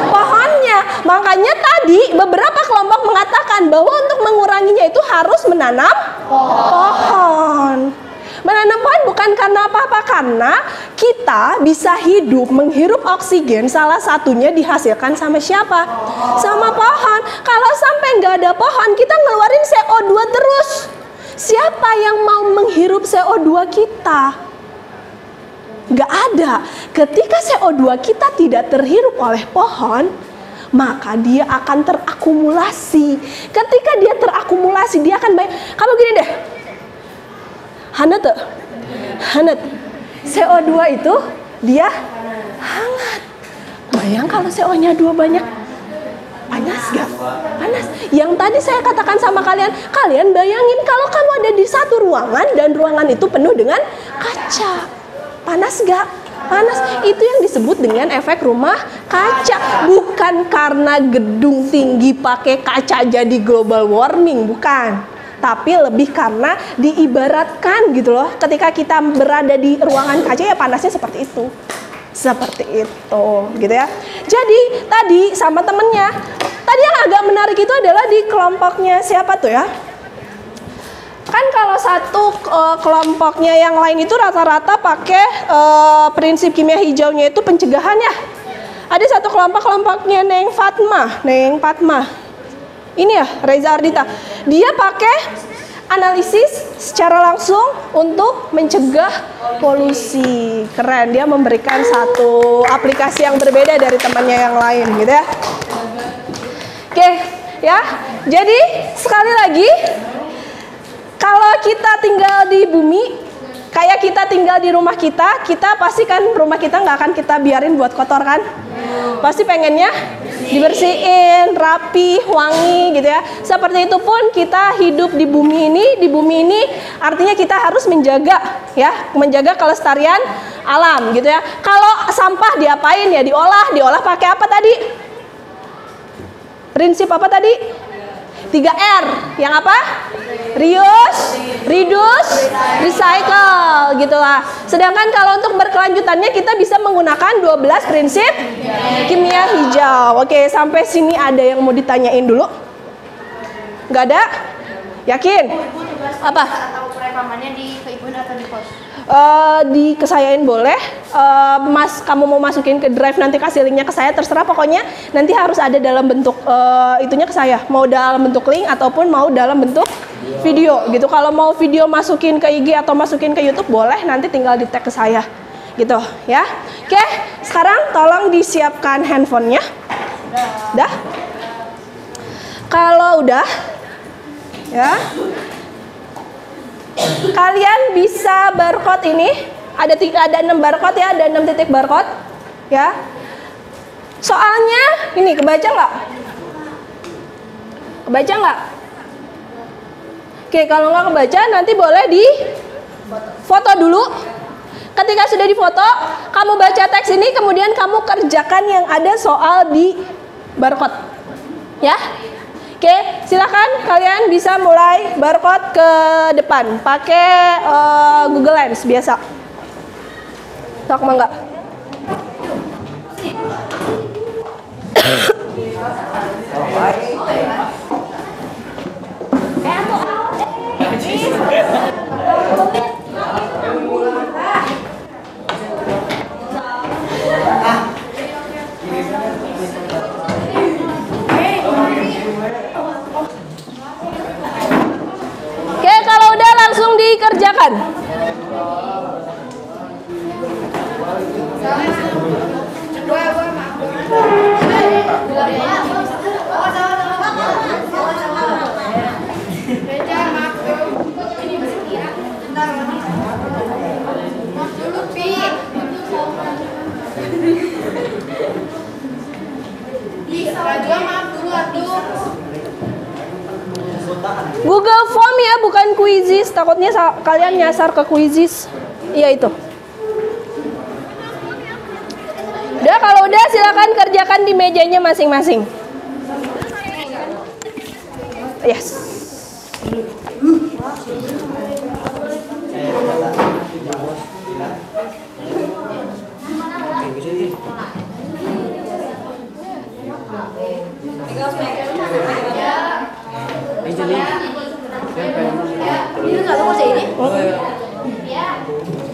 pohonnya. Makanya tadi beberapa kelompok mengatakan bahwa untuk menguranginya itu harus menanam pohon. Menanam pohon bukan karena apa-apa, karena kita bisa hidup menghirup oksigen, salah satunya dihasilkan sama siapa? Sama pohon. Kalau sampai nggak ada pohon, kita ngeluarin CO2 terus. Siapa yang mau menghirup CO2 kita? Nggak ada. Ketika CO2 kita tidak terhirup oleh pohon, maka dia akan terakumulasi. Ketika dia terakumulasi, dia akan banyak. Kamu gini deh, Hanet, CO2 itu dia hangat. Bayang kalau CO-nya 2 banyak, panas gak? Panas. Yang tadi saya katakan sama kalian, kalian bayangin kalau kamu ada di satu ruangan dan ruangan itu penuh dengan kaca. Panas gak? Panas. Itu yang disebut dengan efek rumah kaca. Bukan karena gedung tinggi pakai kaca jadi global warming, bukan. Tapi lebih karena diibaratkan gitu loh, ketika kita berada di ruangan kaca ya panasnya seperti itu. Seperti itu gitu ya. Jadi tadi sama temennya, tadi yang agak menarik itu adalah di kelompoknya siapa tuh ya? Kan kalau satu kelompoknya yang lain itu rata-rata pakai prinsip kimia hijaunya itu pencegahan ya. Ada satu kelompoknya Neng Fatma. Ini ya Reza Ardita. Dia pakai analisis secara langsung untuk mencegah polusi. Keren, dia memberikan satu aplikasi yang berbeda dari temannya yang lain gitu ya. Oke, ya. Jadi sekali lagi, kalau kita tinggal di bumi, kayak kita tinggal di rumah kita pasti kan rumah kita nggak akan kita biarin buat kotor kan? Pasti pengennya dibersihin, rapi, wangi gitu ya. Seperti itu pun kita hidup di bumi ini artinya kita harus menjaga ya, menjaga kelestarian alam gitu ya. Kalau sampah diapain ya? Diolah pakai apa tadi? Prinsip apa tadi? 3R. Yang apa? Reuse, reduce, recycle gitulah. Sedangkan kalau untuk berkelanjutannya kita bisa menggunakan 12 prinsip kimia hijau. Oke, sampai sini ada yang mau ditanyain dulu? Nggak ada? Yakin? Apa? Atau rekamannya di ke ibu atau di pos? Dikesayain boleh. Mas, kamu mau masukin ke drive nanti kasih linknya ke saya, terserah. Pokoknya nanti harus ada dalam bentuk itunya ke saya. Mau dalam bentuk link ataupun mau dalam bentuk video gitu. Kalau mau video masukin ke IG atau masukin ke YouTube boleh, nanti tinggal di tag ke saya gitu ya. Oke, sekarang tolong disiapkan handphonenya. Udah? Kalau udah ya, kalian bisa barcode ini. Ada 6 barcode ya, ada 6 titik barcode ya. Soalnya ini kebaca nggak? Kebaca nggak? Oke, kalau nggak kebaca nanti boleh di foto dulu. Ketika sudah difoto, kamu baca teks ini, kemudian kamu kerjakan yang ada soal di barcode ya. Oke, silakan kalian bisa mulai barcode ke depan pakai Google Lens biasa. Sok mangga. Oke, kalau udah langsung dikerjakan. Google Form ya, bukan Quizizz. Takutnya kalian nyasar ke Quizizz. Iya itu. Udah, kalau udah silakan kerjakan di mejanya masing-masing. Yes. Ini nggak lu kerja ini?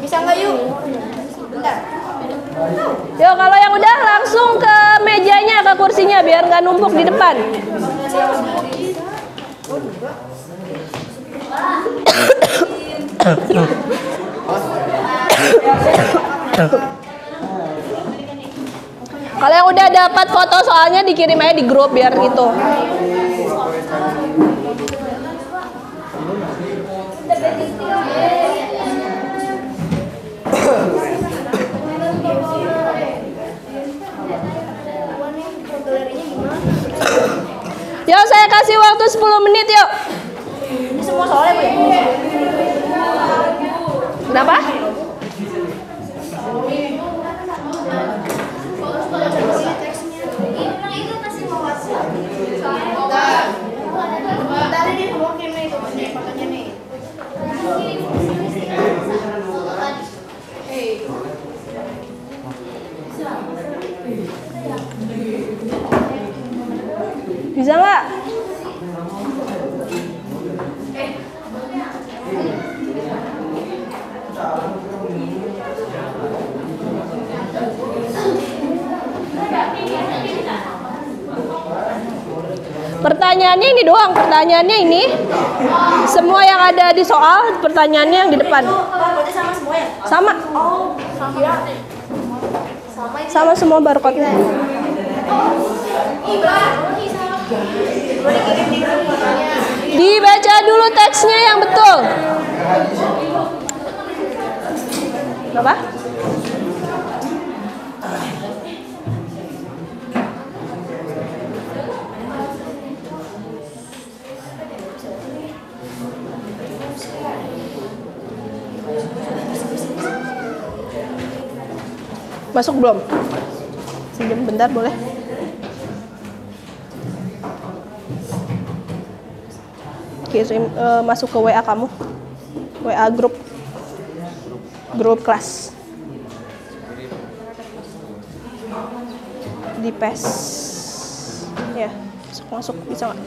Bisa nggak yuk? Bentar. Yo, kalau yang udah langsung ke mejanya, ke kursinya biar nggak numpuk di depan. Kalau yang udah dapat foto soalnya dikirim aja di grup biar gitu. Yo, saya kasih waktu 10 menit yuk. Ini semua soalnya Bu. Kenapa? Tadi dia mau kirim nih fotonya nih. Bisa nggak? Pertanyaannya ini doang, pertanyaannya ini. Semua yang ada di soal, pertanyaannya yang di depan. Barcode sama semua ya? Sama. Oh, sama. Sama semua barcode-nya. Dibaca dulu teksnya yang betul. Apa? Masuk belum? Sejam bentar boleh? Kirim masuk ke WA kamu, WA grup kelas di PES ya, masuk bisa nggak?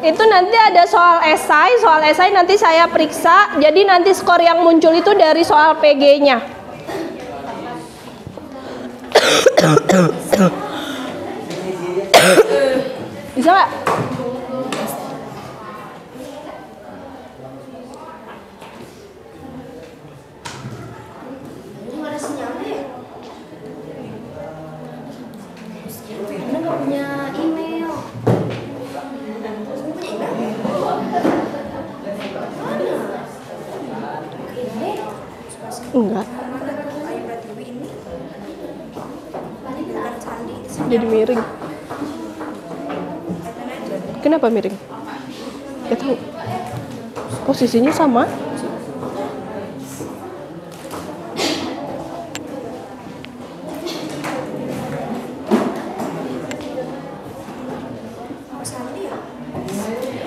Itu nanti ada soal esai nanti saya periksa, jadi nanti skor yang muncul itu dari soal PG-nya. Bisa nggak? Ini nggak ada sinyalnya ya? Ini nggak punya email. Enggak. Jadi miring. Kenapa miring? Gak tahu. Posisinya sama.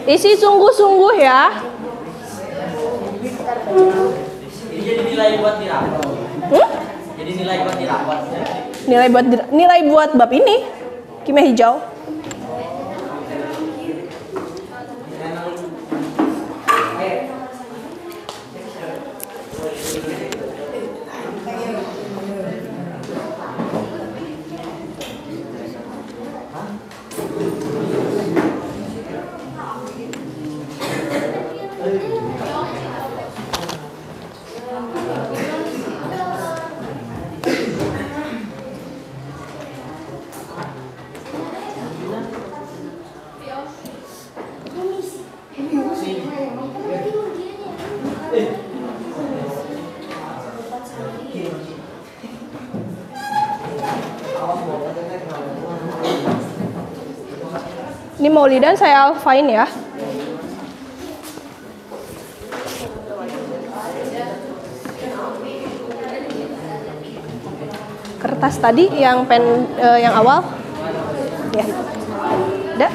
Isi sungguh-sungguh ya. Jadi nilai buat dirawat. Jadi nilai buat dirawat. Nilai buat bab ini kimia hijau. Ini Maulidan saya alfain ya. Kertas tadi yang yang awal. Ya. Udah.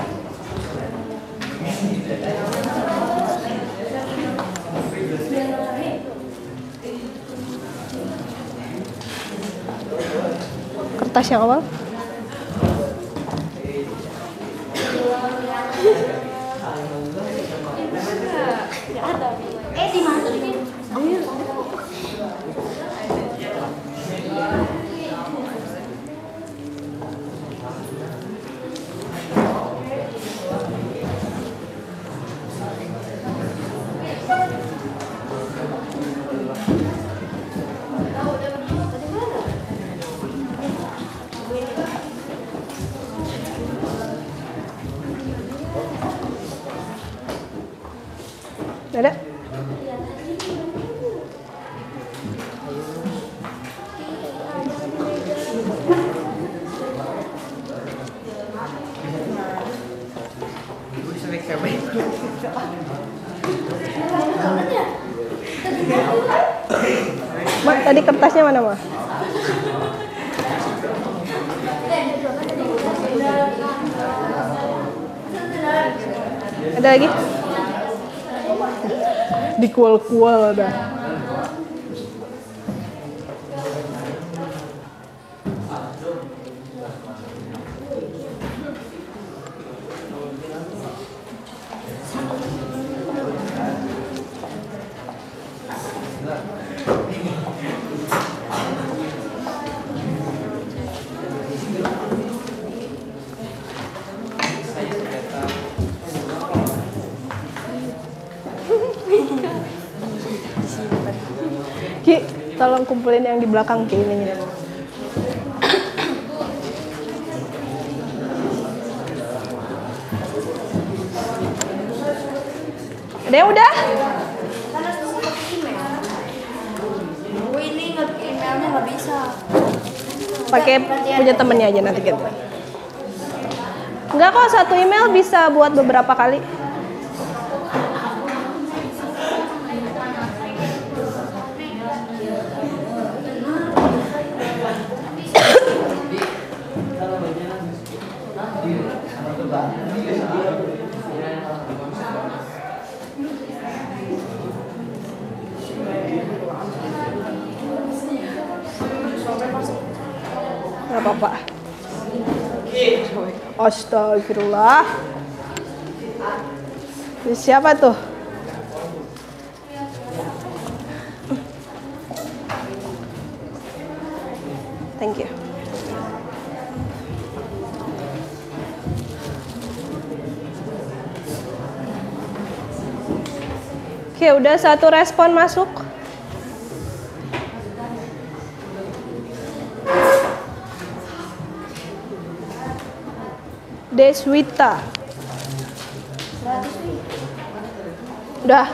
Kertas yang awal. Di mana ini? Ada? Mak, tadi kertasnya mana, Mak? Ada lagi? Dikual-kual dah. Ki, tolong kumpulin yang di belakang Ki ininya. Ada yang udah? Ini emailnya nggak bisa. Pakai punya temennya aja nanti gitu. Enggak kok, satu email bisa buat beberapa kali. Nggak apa-apa. Astagfirullah. Ini siapa tuh? Thank you. Oke, udah satu respon masuk. Deswita. Udah.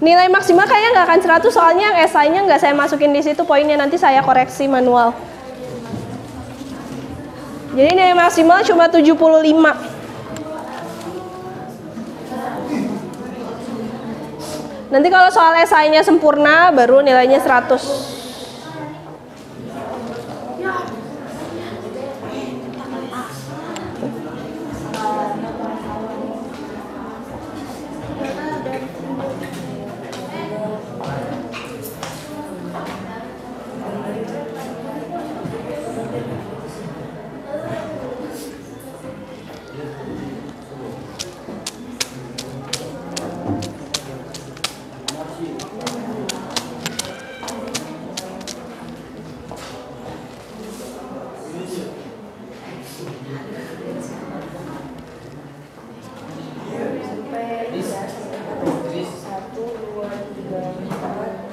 Nilai maksimal kayaknya nggak akan 100 soalnya yang esainya nggak saya masukin di situ poinnya, nanti saya koreksi manual. Jadi nilai maksimal cuma 75. Nanti kalau soal esainya sempurna baru nilainya 100.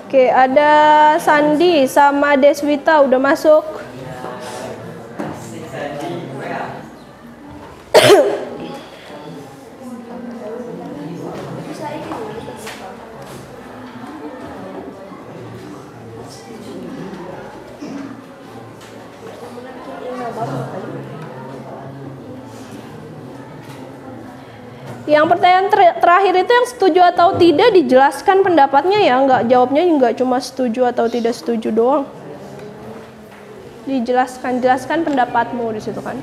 Oke, ada Sandi sama Deswita udah masuk. Yang pertanyaan terakhir itu yang setuju atau tidak dijelaskan pendapatnya ya, nggak jawabnya nggak cuma setuju atau tidak setuju doang. Jelaskan pendapatmu di situ kan.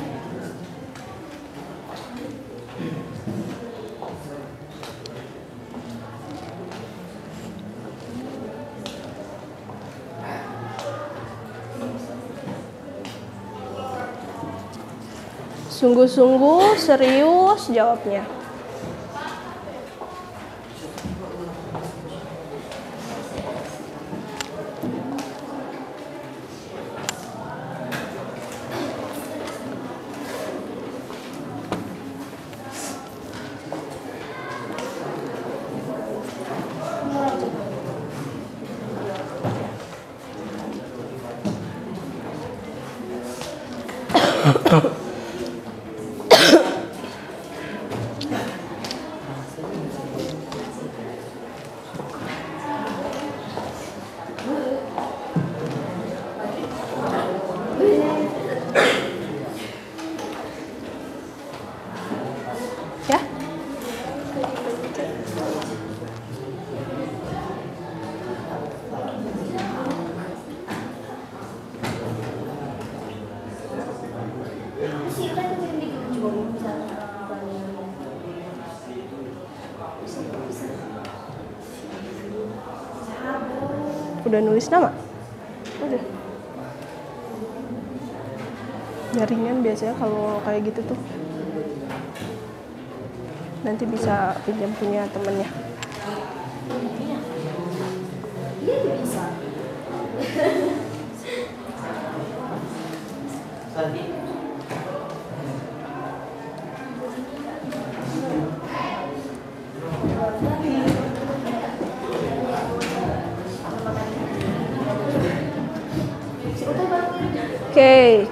Sungguh-sungguh serius jawabnya. Udah nulis nama? Udah. Jaringan biasanya kalau kayak gitu tuh nanti bisa pinjam punya temennya. Oke.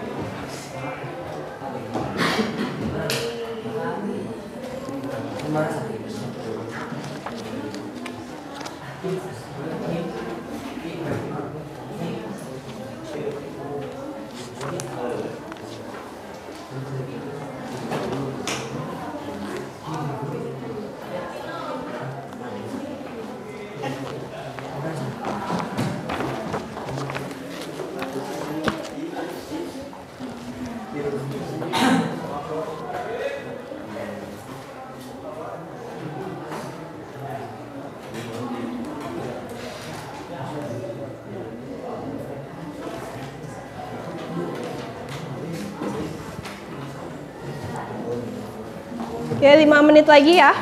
Oke, 5 menit lagi ya.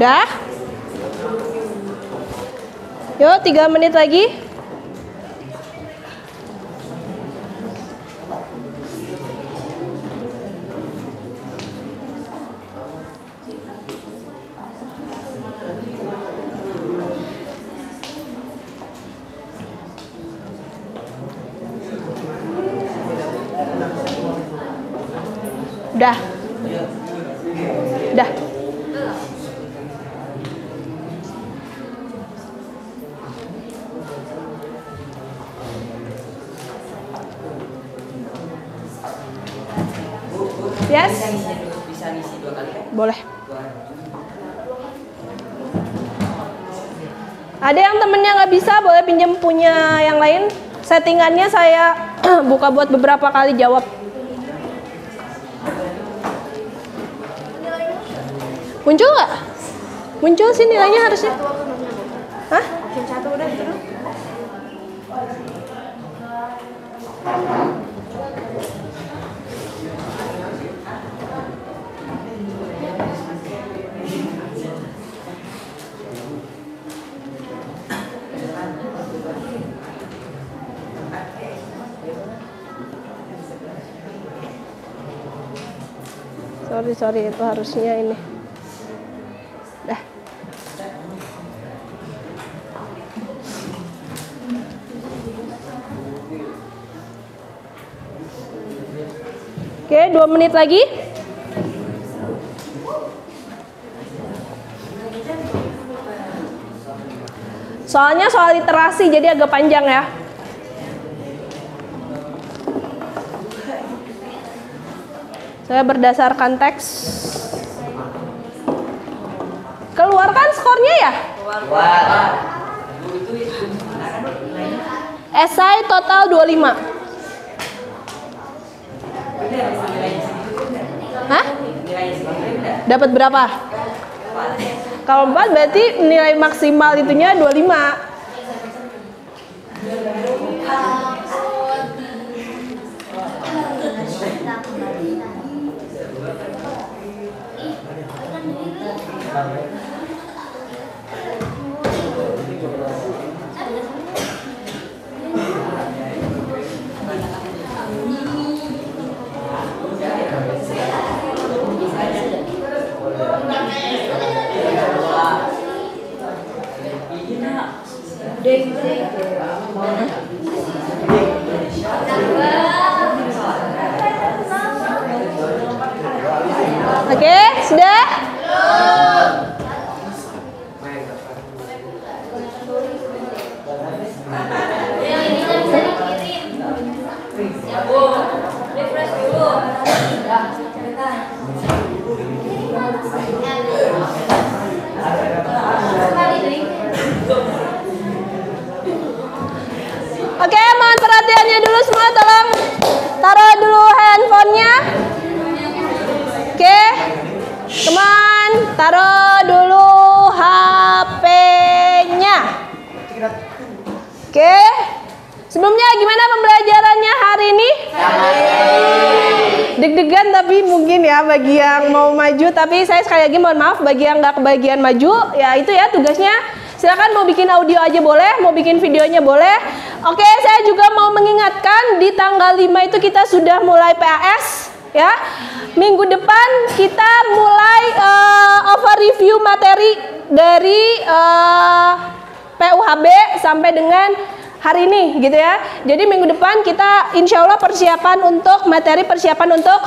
Udah? Yuk, 3 menit lagi. Udah. Udah. Yes. Bisa ngisi 2 kali kan? Boleh. Ada yang temennya nggak bisa, boleh pinjam punya yang lain. Settingannya saya buka buat beberapa kali jawab. Muncul nggak? Muncul sih nilainya harusnya. Hah? Option 1 udah gitu. Sorry, itu harusnya ini. Dah. Oke, 2 menit lagi. Soalnya soal literasi jadi agak panjang ya. Saya berdasarkan teks. Keluarkan skornya ya? Keluar. Esai total 25. Hah? Dapat berapa? Kalau 4 berarti nilai maksimal itunya 25. Oke, sudah? Oke, mohon perhatiannya dulu semua, tolong taruh dulu handphonenya. Oke, come on, taruh dulu HP-nya. Oke, sebelumnya gimana pembelajarannya hari ini? Deg-degan tapi mungkin ya bagi yang mau maju, tapi saya sekali lagi mohon maaf bagi yang nggak kebagian maju, ya itu ya tugasnya. Silakan mau bikin audio aja boleh, mau bikin videonya boleh. Oke, saya juga mau mengingatkan di tanggal 5 itu kita sudah mulai PAS ya. Minggu depan kita mulai over-review materi dari PUHB sampai dengan hari ini gitu ya. Jadi minggu depan kita insya Allah persiapan untuk materi persiapan untuk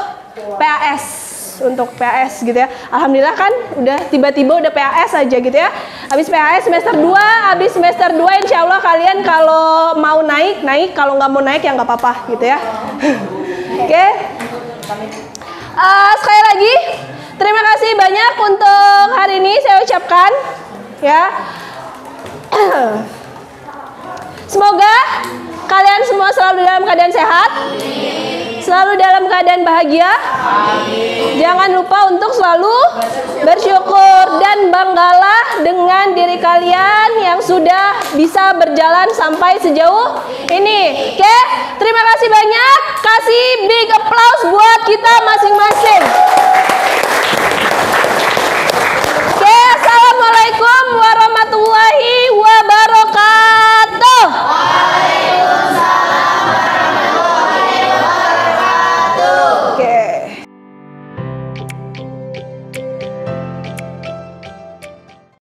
PAS. Untuk PAS gitu ya. Alhamdulillah kan udah tiba-tiba udah PAS aja gitu ya. Habis PAS semester 2, habis semester 2 insya Allah kalian kalau mau naik, kalau nggak mau naik ya nggak apa-apa gitu ya. Oke. Sekali lagi terima kasih banyak untuk hari ini saya ucapkan ya. Semoga kalian semua selalu dalam keadaan sehat, selalu dalam keadaan bahagia. Jangan lupa untuk selalu bersyukur dan banggalah dengan diri kalian yang sudah bisa berjalan sampai sejauh ini. Oke, terima kasih banyak. Kasih big applause buat kita masing-masing. Oke, assalamualaikum warahmatullahi